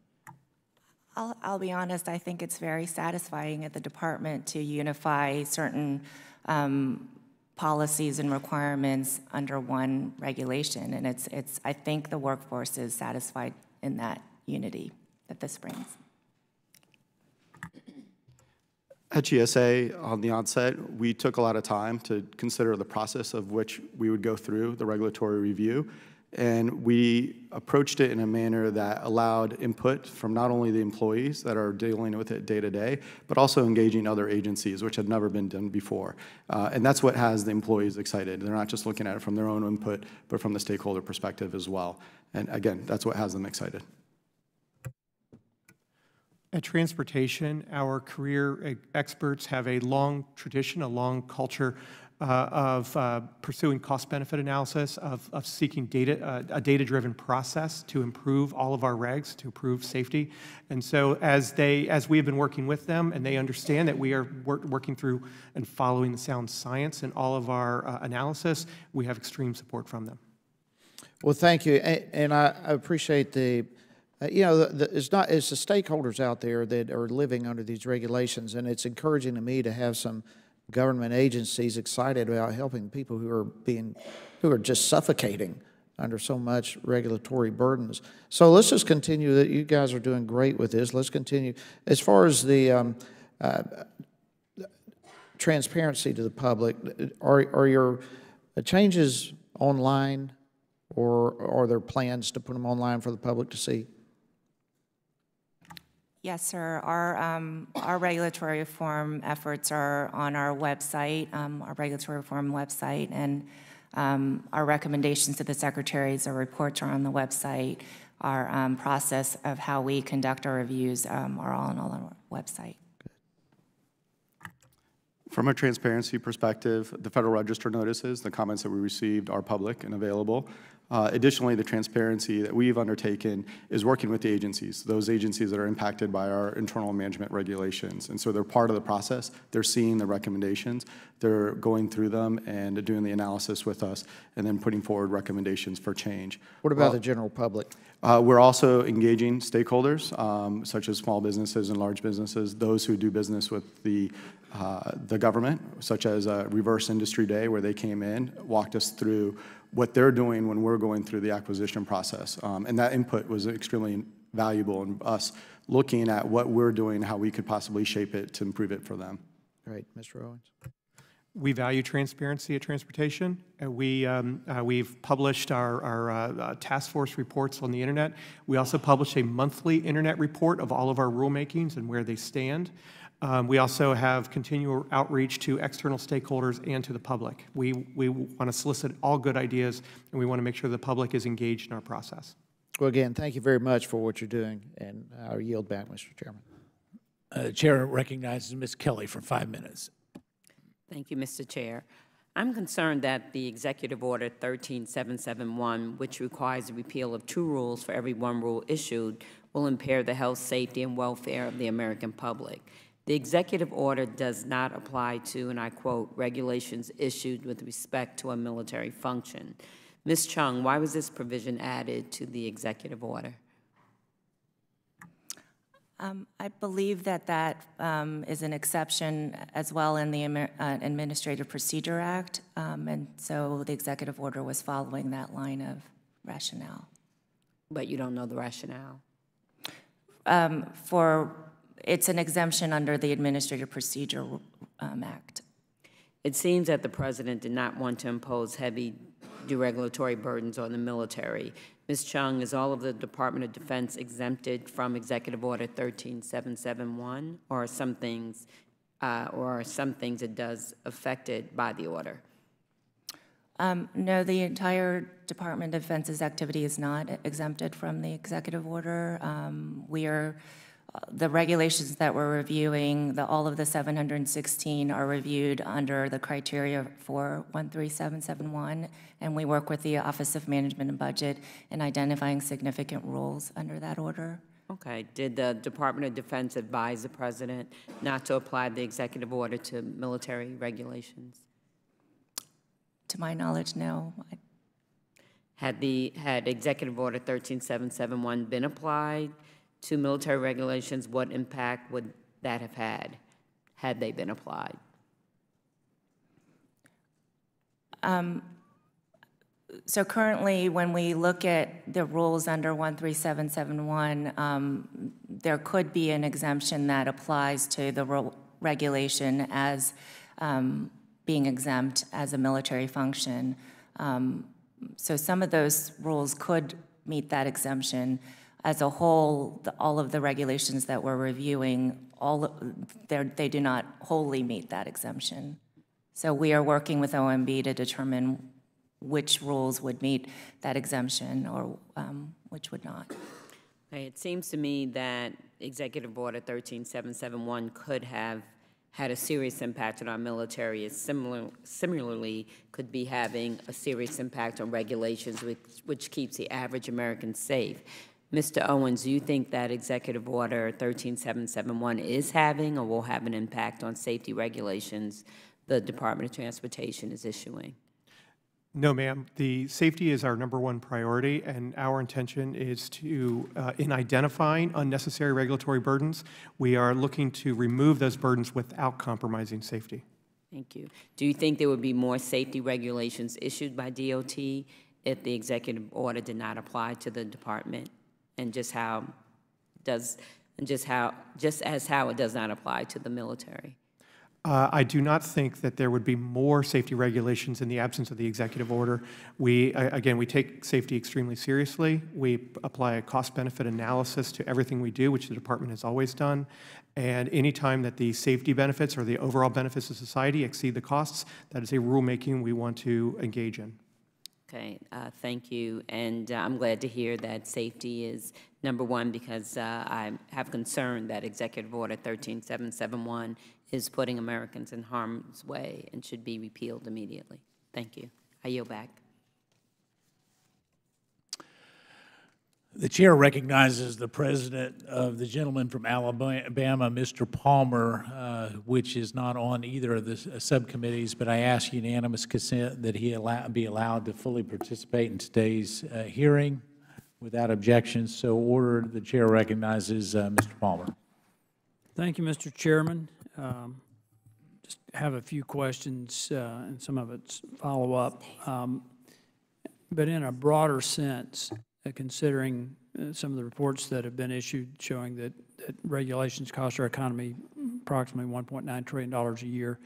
I'll be honest, I think it's very satisfying at the department to unify certain policies and requirements under one regulation. And I think the workforce is satisfied in that unity that this brings. At GSA, on the onset, we took a lot of time to consider the process of which we would go through the regulatory review, and we approached it in a manner that allowed input from not only the employees that are dealing with it day to day, but also engaging other agencies, which had never been done before. And that's what has the employees excited. They're not just looking at it from their own input, but from the stakeholder perspective as well. And again, that's what has them excited. At Transportation, our career experts have a long tradition, a long culture of pursuing cost-benefit analysis, of seeking data, a data-driven process to improve all of our regs, to improve safety. And so as we have been working with them and they understand that we are working through and following the sound science in all of our analysis, we have extreme support from them. Well, thank you. And I appreciate the you know, it's the stakeholders out there that are living under these regulations, and it's encouraging to me to have some government agencies excited about helping people who are just suffocating under so much regulatory burdens. So let's just continue. That you guys are doing great with this. Let's continue. As far as the transparency to the public, are your changes online, or are there plans to put them online for the public to see? Yes, sir. Our regulatory reform efforts are on our website, our regulatory reform website, and our recommendations to the secretaries or reports are on the website. Our process of how we conduct our reviews are all on our website. From a transparency perspective, the Federal Register notices, the comments that we received are public and available. Additionally, the transparency that we've undertaken is working with the agencies, those agencies that are impacted by our internal management regulations. And so they're part of the process. They're seeing the recommendations. They're going through them and doing the analysis with us and then putting forward recommendations for change. What about the general public? We're also engaging stakeholders, such as small businesses and large businesses, those who do business with the government, such as Reverse Industry Day, where they came in, walked us through what they're doing when we're going through the acquisition process. And that input was extremely valuable in us looking at what we're doing, how we could possibly shape it to improve it for them. Great. Mr. Owens? We value transparency at transportation. We've published our task force reports on the internet. We also publish a monthly internet report of all of our rulemakings and where they stand. We also have continual outreach to external stakeholders and to the public. We want to solicit all good ideas, and we want to make sure the public is engaged in our process. Well, again, thank you very much for what you're doing, and I'll yield back, Mr. Chairman. Chair recognizes Ms. Kelly for 5 minutes. Thank you, Mr. Chair. I'm concerned that the Executive Order 13771, which requires the repeal of 2 rules for every 1 rule issued, will impair the health, safety, and welfare of the American public. The Executive Order does not apply to, and I quote, regulations issued with respect to a military function. Ms. Chung, why was this provision added to the Executive Order? I believe that is an exception as well in the Administrative Procedure Act, and so the executive order was following that line of rationale. But you don't know the rationale? It's an exemption under the Administrative Procedure Act. It seems that the President did not want to impose heavy deregulatory burdens on the military. Ms. Chung, is all of the Department of Defense exempted from Executive Order 13771, or are some things it does affected by the order? No, the entire Department of Defense's activity is not exempted from the executive order. The regulations that we're reviewing, all of the 716 are reviewed under the criteria for 13771, and we work with the Office of Management and Budget in identifying significant rules under that order. Okay. Did the Department of Defense advise the President not to apply the executive order to military regulations? To my knowledge, no. Had Executive Order 13771 been applied to military regulations, what impact would that have had they been applied? So currently, when we look at the rules under 13771, there could be an exemption that applies to the regulation as being exempt as a military function. So some of those rules could meet that exemption. As a whole, all of the regulations that we're reviewing, they do not wholly meet that exemption. So we are working with OMB to determine which rules would meet that exemption or which would not. Okay, it seems to me that Executive Order 13771 could have had a serious impact on our military. It similarly could be having a serious impact on regulations which keeps the average American safe. Mr. Owens, do you think that Executive Order 13771 is having or will have an impact on safety regulations the Department of Transportation is issuing? No, ma'am. The safety is our #1 priority, and our intention is to, in identifying unnecessary regulatory burdens, we are looking to remove those burdens without compromising safety. Thank you. Do you think there would be more safety regulations issued by DOT if the executive order did not apply to the department? And just as how it does not apply to the military? I do not think that there would be more safety regulations in the absence of the executive order. Again, we take safety extremely seriously. We apply a cost-benefit analysis to everything we do, which the department has always done. And any time that the safety benefits or the overall benefits of society exceed the costs, that is a rulemaking we want to engage in. Okay, thank you. And I'm glad to hear that safety is #1 because I have concern that Executive Order 13771 is putting Americans in harm's way and should be repealed immediately. Thank you. I yield back. The chair recognizes the president of the gentleman from Alabama, Mr. Palmer, which is not on either of the subcommittees, but I ask unanimous consent that he be allowed to fully participate in today's hearing without objection. So ordered. The chair recognizes Mr. Palmer. Thank you, Mr. Chairman. Just have a few questions, and some of it's follow-up. But in a broader sense, considering some of the reports that have been issued showing that regulations cost our economy approximately $1.9 trillion a year,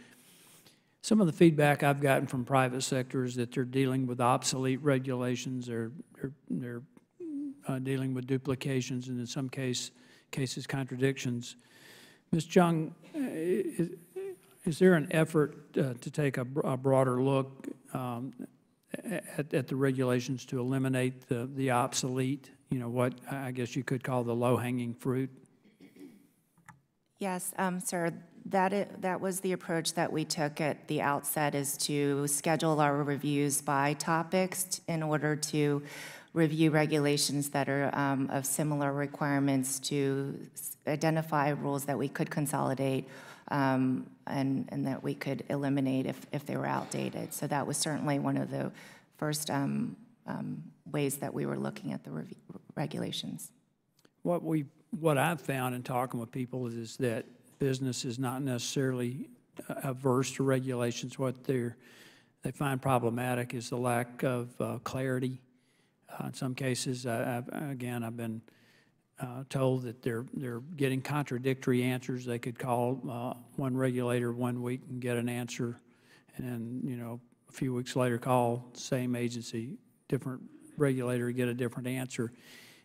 Some of the feedback I've gotten from private sector is that they're dealing with obsolete regulations, or they're dealing with duplications, and in some cases contradictions. Ms. Chung, is there an effort to take a broader look at the regulations to eliminate the obsolete, what I guess you could call the low-hanging fruit? Yes, sir. That was the approach that we took at the outset, is to schedule our reviews by topics in order to review regulations that are of similar requirements, to identify rules that we could consolidate and that we could eliminate if they were outdated. So that was certainly one of the first ways that we were looking at the regulations. What I've found in talking with people is that business is not necessarily averse to regulations. What they find problematic is the lack of clarity. In some cases, I've been told that they're getting contradictory answers. They could call one regulator one week and get an answer, and then a few weeks later call same agency, different regulator, get a different answer.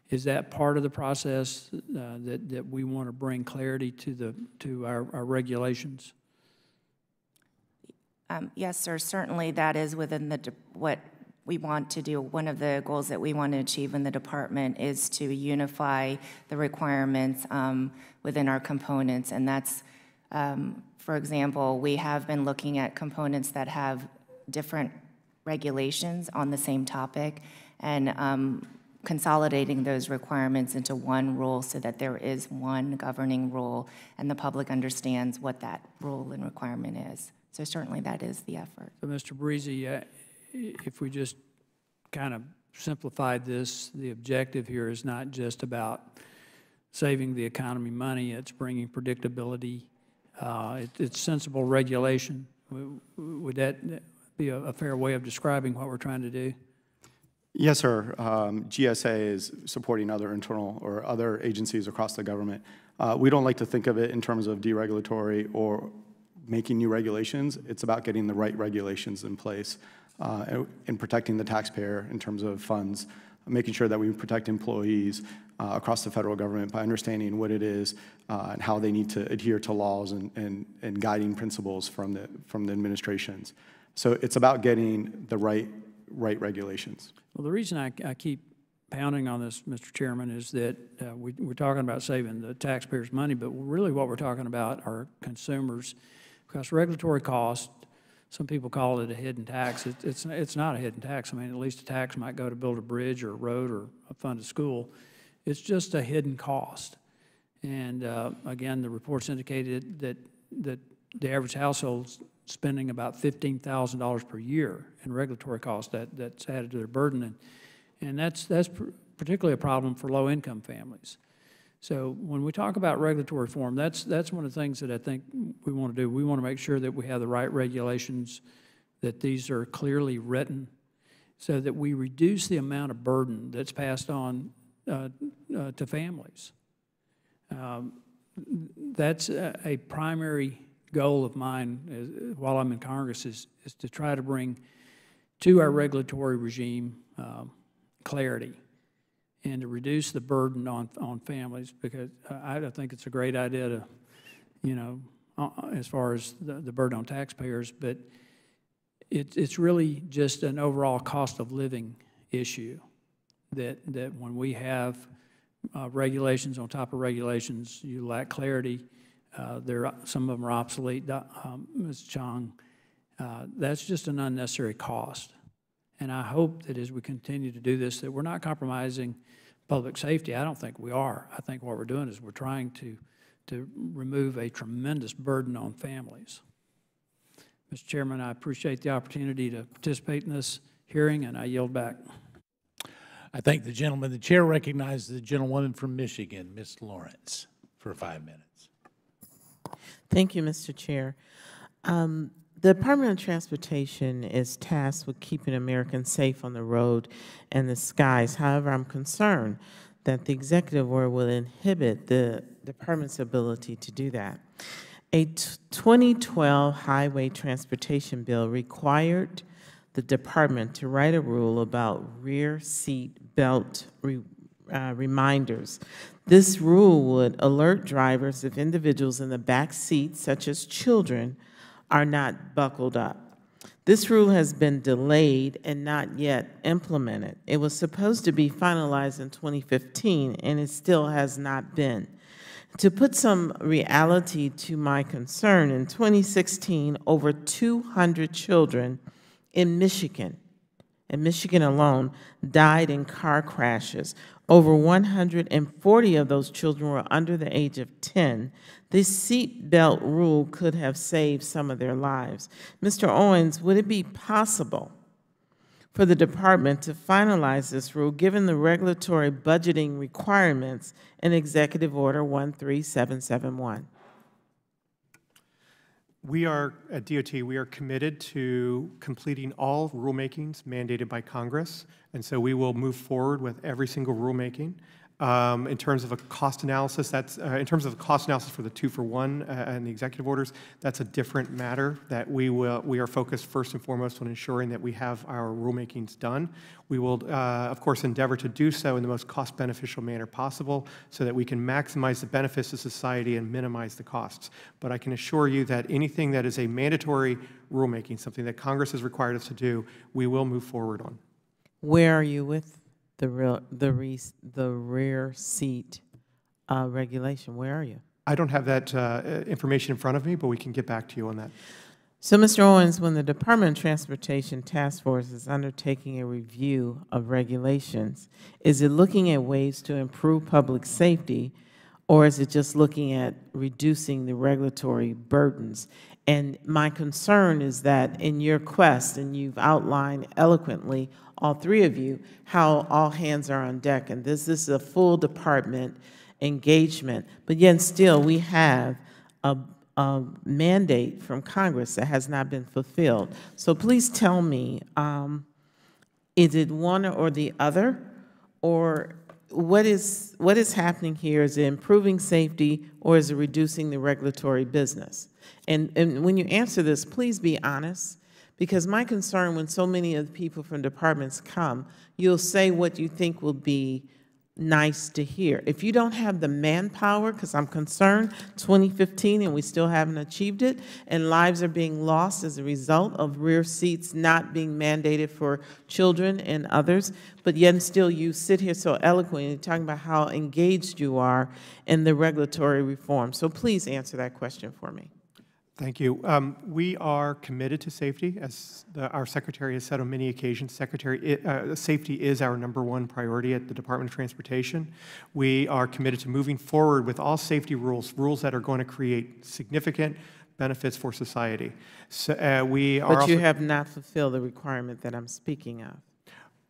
Is that part of the process that we want to bring clarity to our regulations? Yes, sir. Certainly, that is within what we want to do. One of the goals that we want to achieve in the department is to unify the requirements within our components, and that's, for example, we have been looking at components that have different regulations on the same topic, and consolidating those requirements into one rule so that there is one governing rule and the public understands what that rule and requirement is. So certainly that is the effort. So, Mr. Breezy, if we just kind of simplified this, the objective here is not just about saving the economy money, it's bringing predictability, it's sensible regulation. Would that be a fair way of describing what we're trying to do? Yes, sir. GSA is supporting other internal or other agencies across the government. We don't like to think of it in terms of deregulatory or making new regulations. It's about getting the right regulations in place and protecting the taxpayer in terms of funds, making sure that we protect employees across the federal government by understanding what it is and how they need to adhere to laws and guiding principles from the administrations. So it's about getting the right regulations. Well, the reason I keep pounding on this, Mr. Chairman, is that we're talking about saving the taxpayers' money, but really what we're talking about are consumers, because regulatory cost, some people call it a hidden tax. It's not a hidden tax. I mean, at least a tax might go to build a bridge or a road or fund a school. It's just a hidden cost. And again, the reports indicated that the average household's spending about $15,000 per year in regulatory costs that's added to their burden, and that's particularly a problem for low-income families. So when we talk about regulatory reform, that's one of the things that I think we want to do. We want to make sure that we have the right regulations, that these are clearly written, so that we reduce the amount of burden that's passed on to families. That's a primary goal of mine while I'm in Congress is to try to bring to our regulatory regime clarity and to reduce the burden on families, because I think it's a great idea to, as far as the burden on taxpayers, but it's really just an overall cost of living issue that when we have regulations on top of regulations, you lack clarity. Some of them are obsolete, Ms. Chung. That's just an unnecessary cost. And I hope that as we continue to do this, that we're not compromising public safety. I don't think we are. I think what we're doing is we're trying to remove a tremendous burden on families. Mr. Chairman, I appreciate the opportunity to participate in this hearing, and I yield back. I thank the gentleman. The chair recognizes the gentlewoman from Michigan, Ms. Lawrence, for 5 minutes. Thank you, Mr. Chair. The Department of Transportation is tasked with keeping Americans safe on the road and the skies. However, I'm concerned that the executive order will inhibit the department's ability to do that. A 2012 highway transportation bill required the department to write a rule about rear seat belt reminders. This rule would alert drivers if individuals in the back seat, such as children, are not buckled up. This rule has been delayed and not yet implemented. It was supposed to be finalized in 2015, and it still has not been. To put some reality to my concern, in 2016, over 200 children in Michigan alone, died in car crashes. Over 140 of those children were under the age of 10. This seatbelt rule could have saved some of their lives. Mr. Owens, would it be possible for the department to finalize this rule given the regulatory budgeting requirements in Executive Order 13771? We are, at DOT, we are committed to completing all rulemakings mandated by Congress, and so we will move forward with every single rulemaking. In terms of a cost analysis, in terms of the cost analysis for the 2-for-1 and the executive orders, that's a different matter that we are focused first and foremost on ensuring that we have our rulemakings done. We will, of course, endeavor to do so in the most cost-beneficial manner possible so that we can maximize the benefits to society and minimize the costs. But I can assure you that anything that is a mandatory rulemaking, something that Congress has required us to do, we will move forward on. Where are you with the rear seat regulation? Where are you? I don't have that information in front of me, but we can get back to you on that. So, Mr. Owens, when the Department of Transportation Task Force is undertaking a review of regulations, is it looking at ways to improve public safety, or is it just looking at reducing the regulatory burdens? And my concern is that in your quest, and you've outlined eloquently, all three of you, how all hands are on deck, and this is a full department engagement, but yet still we have a mandate from Congress that has not been fulfilled. So please tell me, is it one or the other, or what is happening here? Is it improving safety, or is it reducing the regulatory business? And when you answer this, please be honest, because my concern when so many of the people from departments come, you'll say what you think will be nice to hear. If you don't have the manpower, because I'm concerned, 2015 and we still haven't achieved it, and lives are being lost as a result of rear seats not being mandated for children and others, but yet still you sit here so eloquently talking about how engaged you are in the regulatory reform. So please answer that question for me. Thank you. We are committed to safety. As our Secretary has said on many occasions, safety is our #1 priority at the Department of Transportation. We are committed to moving forward with all safety rules that are going to create significant benefits for society. So, but you have not fulfilled the requirement that I'm speaking of.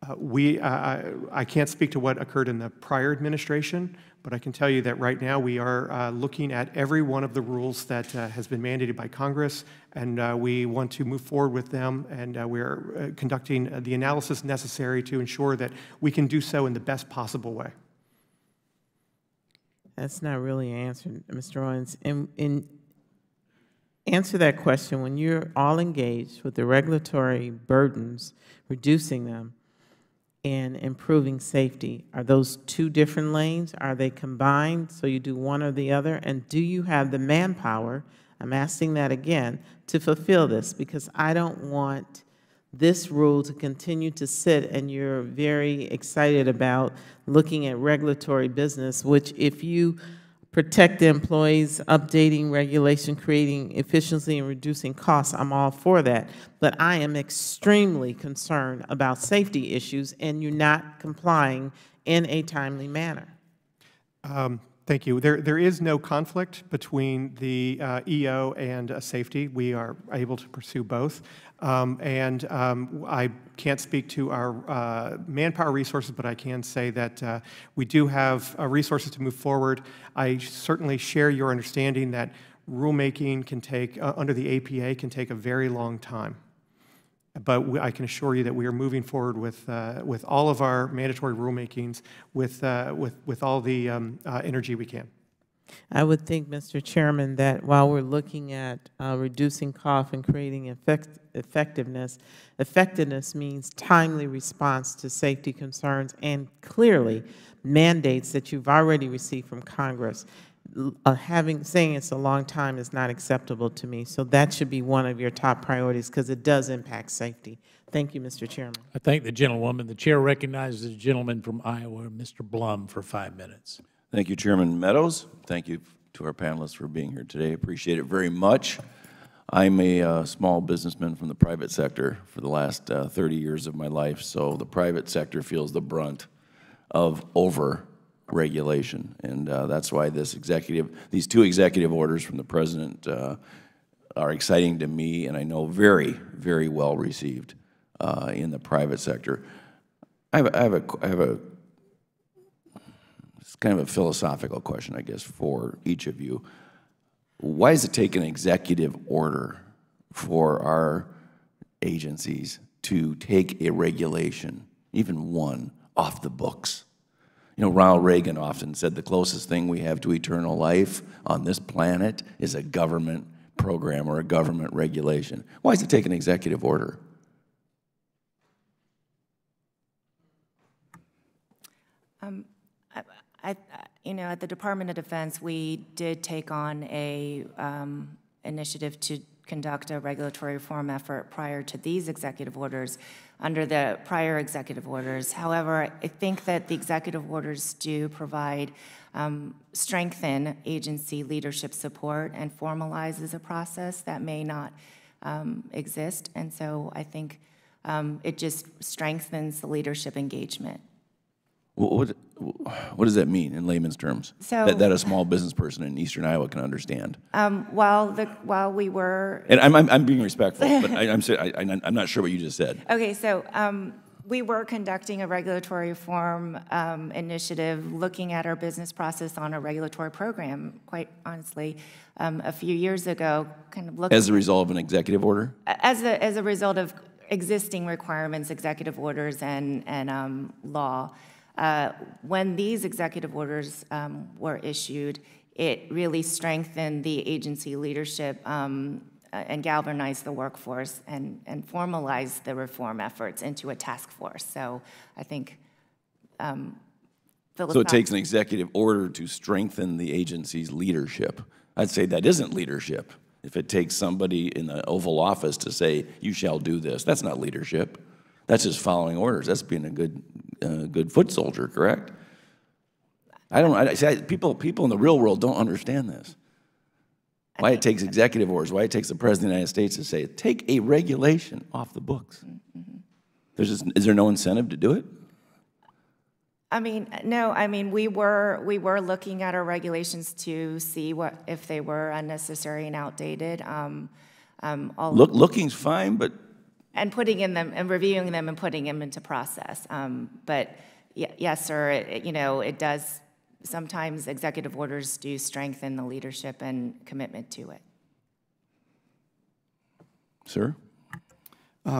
I can't speak to what occurred in the prior administration, but I can tell you that right now we are looking at every one of the rules that has been mandated by Congress, and we want to move forward with them, and we're conducting the analysis necessary to ensure that we can do so in the best possible way. That's not really an answer, Mr. Owens. Answer that question. When you're all engaged with the regulatory burdens, reducing them, and improving safety, are those two different lanes? Are they combined so you do one or the other? And do you have the manpower, I'm asking that again, to fulfill this? Because I don't want this rule to continue to sit and you're very excited about looking at regulatory business, which if you protect the employees, updating regulation, creating efficiency, and reducing costs, I'm all for that. But I am extremely concerned about safety issues, and you're not complying in a timely manner. Thank you. There is no conflict between the EO and safety. We are able to pursue both. I can't speak to our manpower resources, but I can say that we do have resources to move forward. I certainly share your understanding that rulemaking can take, under the APA, can take a very long time. But I can assure you that we are moving forward with all of our mandatory rulemakings with all the energy we can. I would think, Mr. Chairman, that while we're looking at reducing cost and creating effectiveness, effectiveness means timely response to safety concerns and clearly mandates that you've already received from Congress. Saying it's a long time is not acceptable to me, so that should be one of your top priorities because it does impact safety. Thank you, Mr. Chairman. I thank the gentlewoman. The chair recognizes the gentleman from Iowa, Mr. Blum, for 5 minutes. Thank you, Chairman Meadows. Thank you to our panelists for being here today. Appreciate it very much. I'm a small businessman from the private sector for the last 30 years of my life, so the private sector feels the brunt of over-regulation, and that's why these two executive orders from the President are exciting to me, and I know very, very well received in the private sector. I have a it's kind of a philosophical question, I guess, for each of you. Why does it take an executive order for our agencies to take a regulation, even one, off the books? You know, Ronald Reagan often said the closest thing we have to eternal life on this planet is a government program or a government regulation. Why does it take an executive order? You know, at the Department of Defense, we did take on a initiative to conduct a regulatory reform effort prior to these executive orders under the prior executive orders. However, I think that the executive orders do provide strengthen agency leadership support and formalizes a process that may not exist. And so I think it just strengthens the leadership engagement. What does that mean in layman's terms? So, that a small business person in Eastern Iowa can understand. While we were, and I'm being respectful, but I'm not sure what you just said. Okay, so we were conducting a regulatory reform initiative, looking at our business process on a regulatory program. Quite honestly, a few years ago, kind of looking as a result of an executive order. As a result of existing requirements, executive orders, and law. When these executive orders were issued, it really strengthened the agency leadership and galvanized the workforce and formalized the reform efforts into a task force. So I think so it takes an executive order to strengthen the agency's leadership. I'd say that isn't leadership. If it takes somebody in the Oval Office to say, you shall do this, that's not leadership. That's just following orders. That's being a good foot soldier, correct? People in the real world don't understand this. Why it takes executive orders, why it takes the President of the United States to say, take a regulation off the books. Mm-hmm. Is there no incentive to do it? No. We were looking at our regulations to see if they were unnecessary and outdated. Looking's fine, but and putting in them and reviewing them and putting them into process. But yes, sir. It does. Sometimes executive orders do strengthen the leadership and commitment to it. Sir?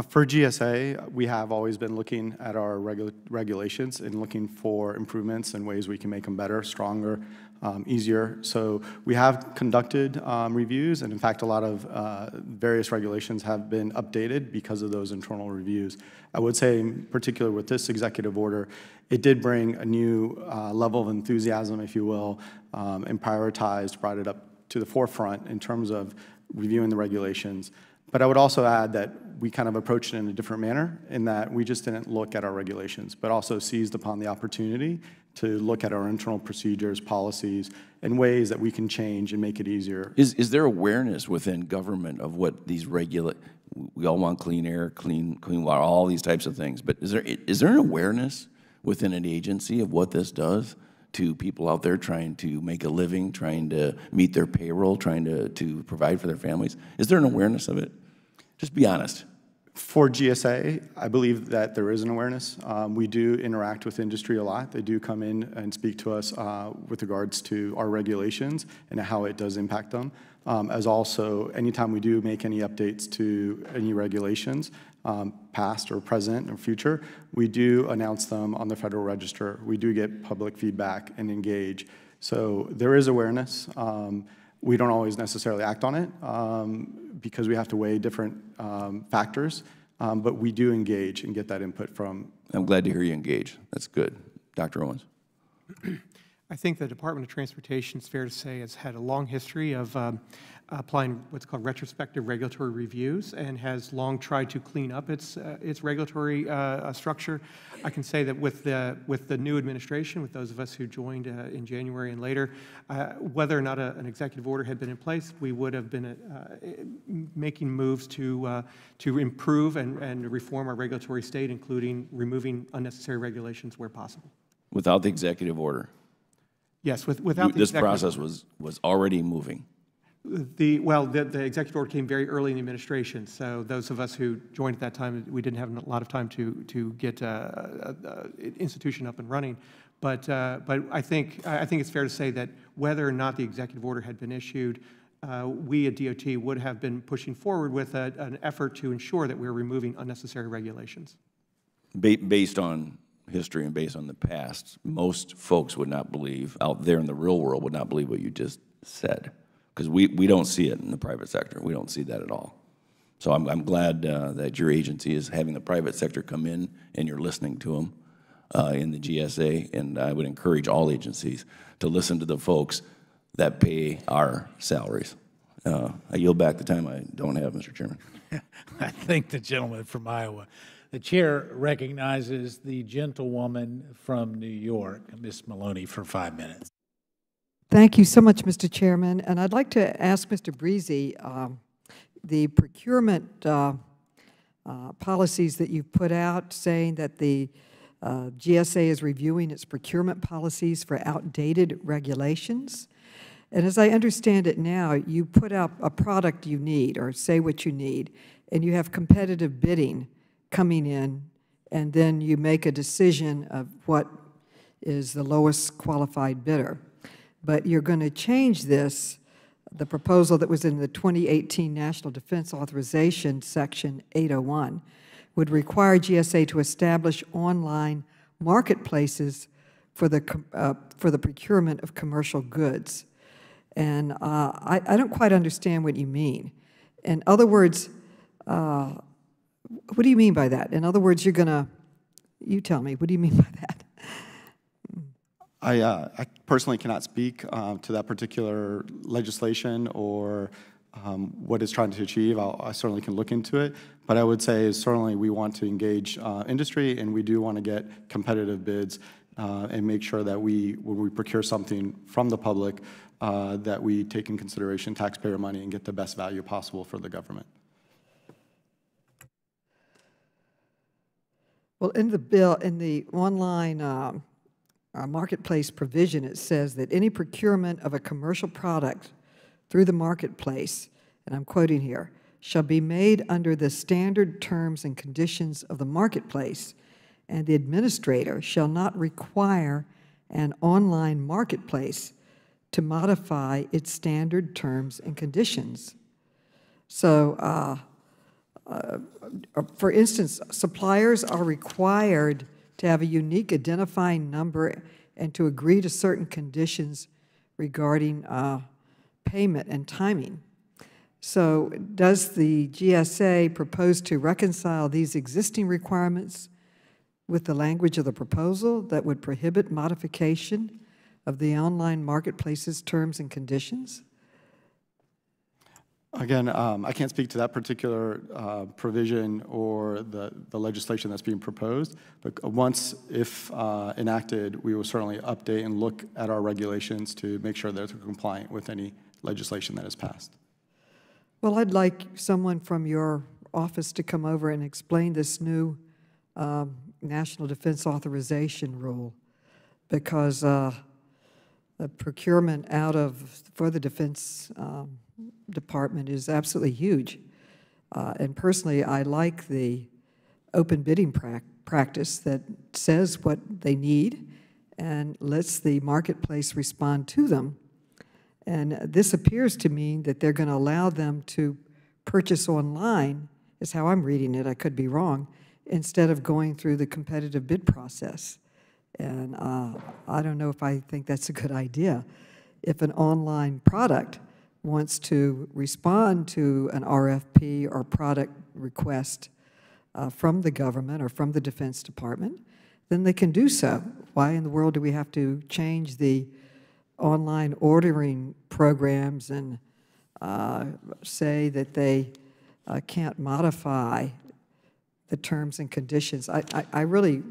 For GSA, we have always been looking at our regulations and looking for improvements and ways we can make them better, stronger, easier. So we have conducted reviews, and in fact, a lot of various regulations have been updated because of those internal reviews. I would say, in particular with this executive order, it did bring a new level of enthusiasm, if you will, and brought it up to the forefront in terms of reviewing the regulations. But I would also add that we kind of approached it in a different manner in that we just didn't look at our regulations, but also seized upon the opportunity to look at our internal procedures, policies, and ways that we can change and make it easier. Is there awareness within government of what these we all want clean air, clean water, all these types of things, but is there an awareness within an agency of what this does to people out there trying to make a living, trying to meet their payroll, trying to provide for their families? Is there an awareness of it? Just be honest. For GSA, I believe that there is an awareness. We do interact with industry a lot. They do come in and speak to us with regards to our regulations and how it does impact them. As also, anytime we do make any updates to any regulations, past or present or future, we do announce them on the Federal Register. We do get public feedback and engage. So there is awareness. We don't always necessarily act on it because we have to weigh different factors, but we do engage and get that input from. I'm glad to hear you engage. That's good. Dr. Owens. I think the Department of Transportation, it's fair to say, has had a long history of applying what's called retrospective regulatory reviews and has long tried to clean up its regulatory structure. I can say that with the new administration, with those of us who joined in January and later, whether or not an executive order had been in place, we would have been making moves to improve and reform our regulatory state, including removing unnecessary regulations where possible. Without the executive order. Yes, without this process was already moving. The executive order came very early in the administration, so those of us who joined at that time, we didn't have a lot of time to get institution up and running. But I think it's fair to say that whether or not the executive order had been issued, we at DOT would have been pushing forward with an effort to ensure that we're removing unnecessary regulations. Based on history and based on the past, most folks would not believe, out there in the real world, would not believe what you just said. Because we don't see it in the private sector. We don't see that at all. So I'm glad that your agency is having the private sector come in and you're listening to them in the GSA. And I would encourage all agencies to listen to the folks that pay our salaries. I yield back the time I don't have, Mr. Chairman. I thank the gentleman from Iowa. The chair recognizes the gentlewoman from New York, Ms. Maloney, for 5 minutes. Thank you so much, Mr. Chairman. And I'd like to ask Mr. Breezy, the procurement policies that you've put out saying that the GSA is reviewing its procurement policies for outdated regulations. And as I understand it now, you put out a product you need or say what you need, and you have competitive bidding coming in, and then you make a decision of what is the lowest qualified bidder. But you're going to change this, the proposal that was in the 2018 National Defense Authorization, Section 801, would require GSA to establish online marketplaces for the procurement of commercial goods. And I don't quite understand what you mean. In other words, what do you mean by that? In other words, you tell me, what do you mean by that? I personally cannot speak to that particular legislation or what it's trying to achieve. I certainly can look into it, but I would say certainly we want to engage industry, and we do want to get competitive bids and make sure that when we procure something from the public, that we take in consideration taxpayer money and get the best value possible for the government. Well, in the bill, in the online marketplace provision, it says that any procurement of a commercial product through the marketplace, and I'm quoting here, shall be made under the standard terms and conditions of the marketplace, and the administrator shall not require an online marketplace to modify its standard terms and conditions. So, for instance, suppliers are required to have a unique identifying number and to agree to certain conditions regarding payment and timing. So does the GSA propose to reconcile these existing requirements with the language of the proposal that would prohibit modification of the online marketplace's terms and conditions? Again, I can't speak to that particular provision or the legislation that's being proposed, but once, if enacted, we will certainly update and look at our regulations to make sure that they're compliant with any legislation that is passed. Well, I'd like someone from your office to come over and explain this new National Defense Authorization rule, because the procurement for the Defense Department is absolutely huge. And personally, I like the open bidding practice that says what they need and lets the marketplace respond to them. And this appears to mean that they're going to allow them to purchase online, is how I'm reading it, I could be wrong, instead of going through the competitive bid process. And I don't know if I think that's a good idea. If an online product wants to respond to an RFP or product request from the government or from the Defense Department, then they can do so. Why in the world do we have to change the online ordering programs and say that they can't modify the terms and conditions? I really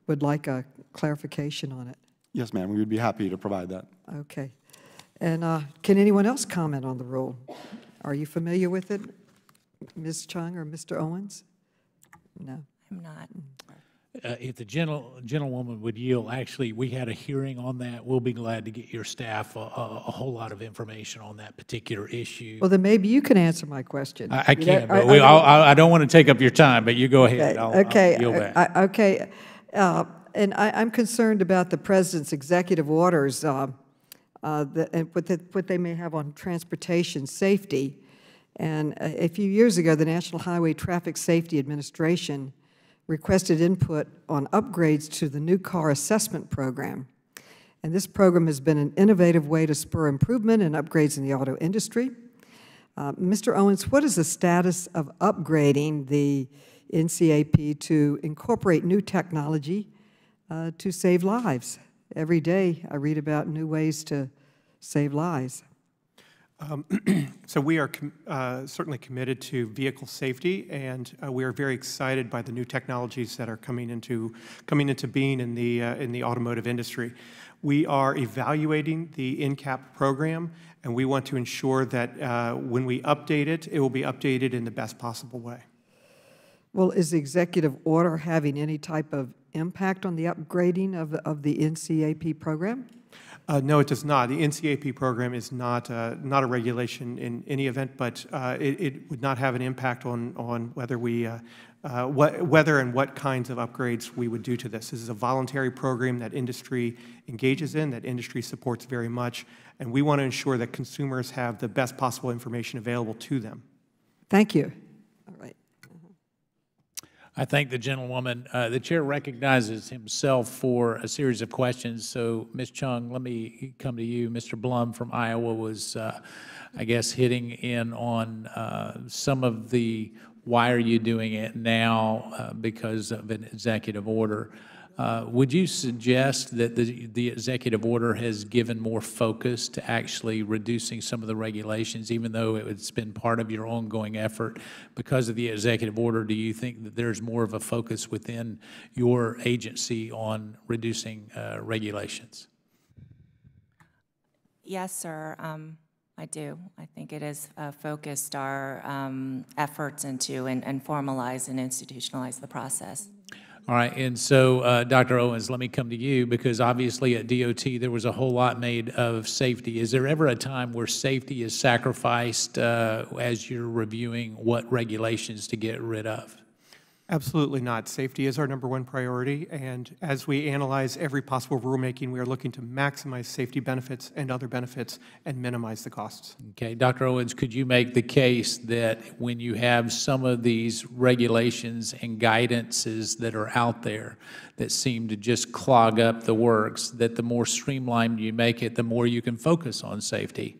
would like a clarification on it. Yes, ma'am, we would be happy to provide that. Okay. And can anyone else comment on the rule? Are you familiar with it, Ms. Chung or Mr. Owens? No. I'm not. If the gentlewoman would yield, actually, we had a hearing on that. We'll be glad to get your staff a whole lot of information on that particular issue. Well, then maybe you can answer my question. I can't, but I don't want to take up your time, but you go ahead. Okay. I'll yield back. Okay. And I'm concerned about the President's executive orders and what they may have on transportation safety. And a few years ago, the National Highway Traffic Safety Administration requested input on upgrades to the new car assessment program. And this program has been an innovative way to spur improvement and upgrades in the auto industry. Mr. Owens, what is the status of upgrading the NCAP to incorporate new technology to save lives? Every day I read about new ways to save lives. So we are certainly committed to vehicle safety, and we are very excited by the new technologies that are coming into being in the automotive industry. We are evaluating the NCAP program, and we want to ensure that when we update it, it will be updated in the best possible way. Well, is the executive order having any type of impact on the upgrading of the NCAP program? No, it does not. The NCAP program is not a regulation in any event, but it would not have an impact on whether we whether and what kinds of upgrades we would do to this. This is a voluntary program that industry engages in, that industry supports very much, and we want to ensure that consumers have the best possible information available to them. Thank you. All right. I thank the gentlewoman. The chair recognizes himself for a series of questions. So, Ms. Chung, let me come to you. Mr. Blum from Iowa was, I guess, hitting in on some of the why are you doing it now because of an executive order. Would you suggest that the executive order has given more focus to actually reducing some of the regulations, even though it's been part of your ongoing effort because of the executive order? Do you think that there's more of a focus within your agency on reducing regulations? Yes, sir. I do. I think it has focused our efforts into and formalize and institutionalize the process. All right, and so, Dr. Owens, let me come to you, because obviously at DOT there was a whole lot made of safety. Is there ever a time where safety is sacrificed as you're reviewing what regulations to get rid of? Absolutely not. Safety is our #1 priority, and as we analyze every possible rulemaking, we are looking to maximize safety benefits and other benefits and minimize the costs. Okay, Dr. Owens, could you make the case that when you have some of these regulations and guidances that are out there that seem to just clog up the works, that the more streamlined you make it, the more you can focus on safety?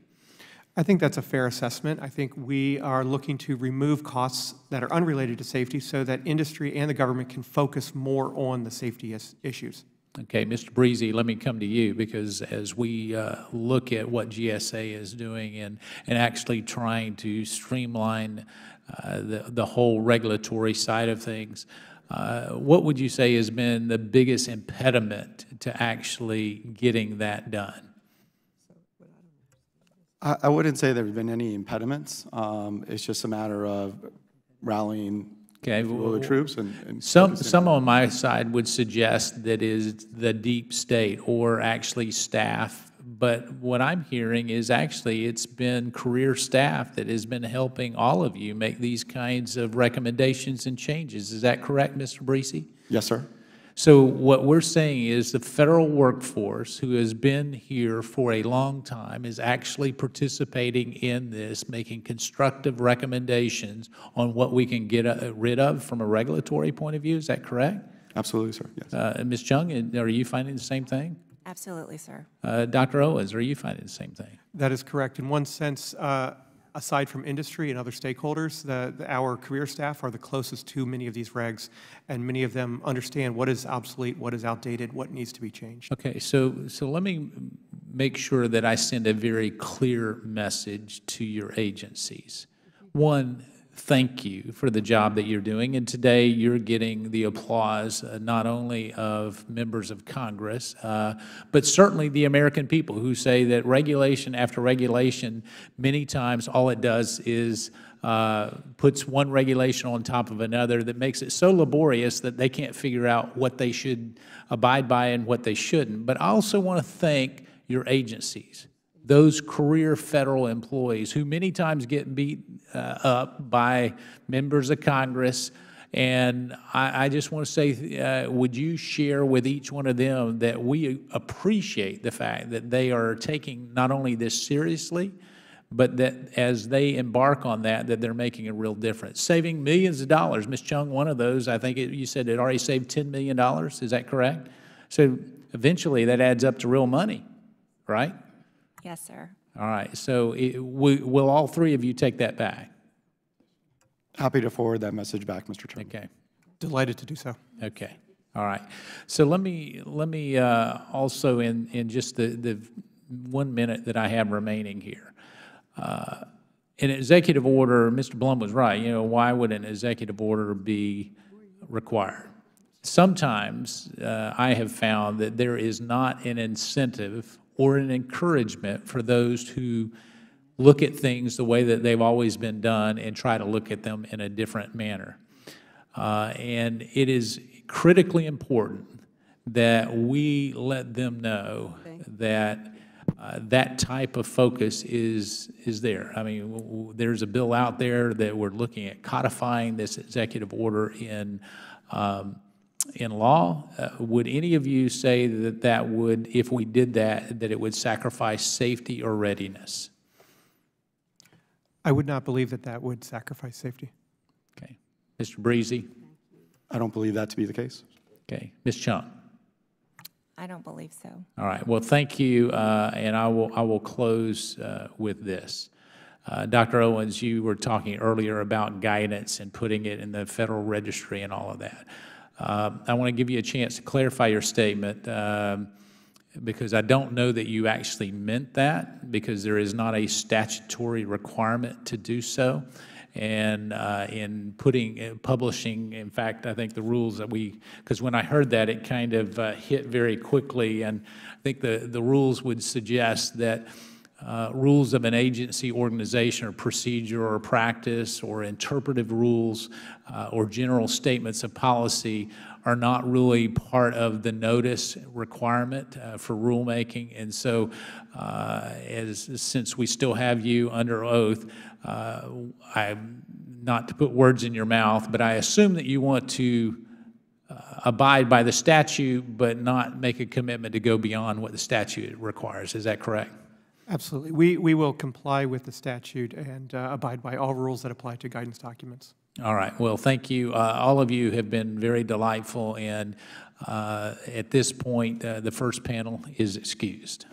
I think that's a fair assessment. I think we are looking to remove costs that are unrelated to safety so that industry and the government can focus more on the safety issues. Okay, Mr. Breezy, let me come to you, because as we look at what GSA is doing and actually trying to streamline the whole regulatory side of things, what would you say has been the biggest impediment to actually getting that done? I wouldn't say there have been any impediments. It's just a matter of rallying the troops. And some on my side would suggest that is the deep state or actually staff. But what I'm hearing is actually it's been career staff that has been helping all of you make these kinds of recommendations and changes. Is that correct, Mr. Breezy? Yes, sir. So what we're saying is the federal workforce, who has been here for a long time, is actually participating in this, making constructive recommendations on what we can get rid of from a regulatory point of view. Is that correct? Absolutely, sir, yes. Ms. Chung, are you finding the same thing? Absolutely, sir. Dr. Owens, are you finding the same thing? That is correct. In one sense, aside from industry and other stakeholders, our career staff are the closest to many of these regs, and many of them understand what is obsolete, what is outdated, what needs to be changed. Okay, so let me make sure that I send a very clear message to your agencies. One, thank you for the job that you're doing, and today you're getting the applause not only of members of Congress, but certainly the American people who say that regulation after regulation, many times all it does is puts one regulation on top of another that makes it so laborious that they can't figure out what they should abide by and what they shouldn't. But I also want to thank your agencies, those career federal employees who many times get beat up by members of Congress. And I just want to say, would you share with each one of them that we appreciate the fact that they are taking not only this seriously, but that as they embark on that they're making a real difference, saving millions of dollars. Ms. Chung, one of those, I think you said it already saved $10 million. Is that correct? So eventually that adds up to real money, right? Yes, sir. All right. So will all three of you take that back? Happy to forward that message back, Mr. Chairman. Okay. Delighted to do so. Okay. All right. So let me also in just the 1 minute that I have remaining here. An executive order, Mr. Blum was right, you know, why would an executive order be required? Sometimes I have found that there is not an incentive or an encouragement for those who look at things the way that they've always been done and try to look at them in a different manner. And it is critically important that we let them know that that type of focus is there. I mean, there's a bill out there that we're looking at codifying this executive order in law. Would any of you say that would, if we did that it would sacrifice safety or readiness? I would not believe that would sacrifice safety. Okay. Mr. Breezy? I don't believe that to be the case. Okay. Ms. Chung? I don't believe so. All right. Well, thank you, and I will close with this. Dr. Owens, you were talking earlier about guidance and putting it in the Federal Registry and all of that. I want to give you a chance to clarify your statement because I don't know that you actually meant that, because there is not a statutory requirement to do so. And in publishing, in fact, I think the rules that because when I heard that, it kind of hit very quickly, and I think the rules would suggest that rules of an agency, organization, or procedure, or practice, or interpretive rules, or general statements of policy are not really part of the notice requirement for rulemaking. And so since we still have you under oath, I'm not to put words in your mouth, but I assume that you want to abide by the statute but not make a commitment to go beyond what the statute requires. Is that correct? Absolutely. We will comply with the statute and abide by all rules that apply to guidance documents. All right. Well, thank you. All of you have been very delightful, and at this point, the first panel is excused.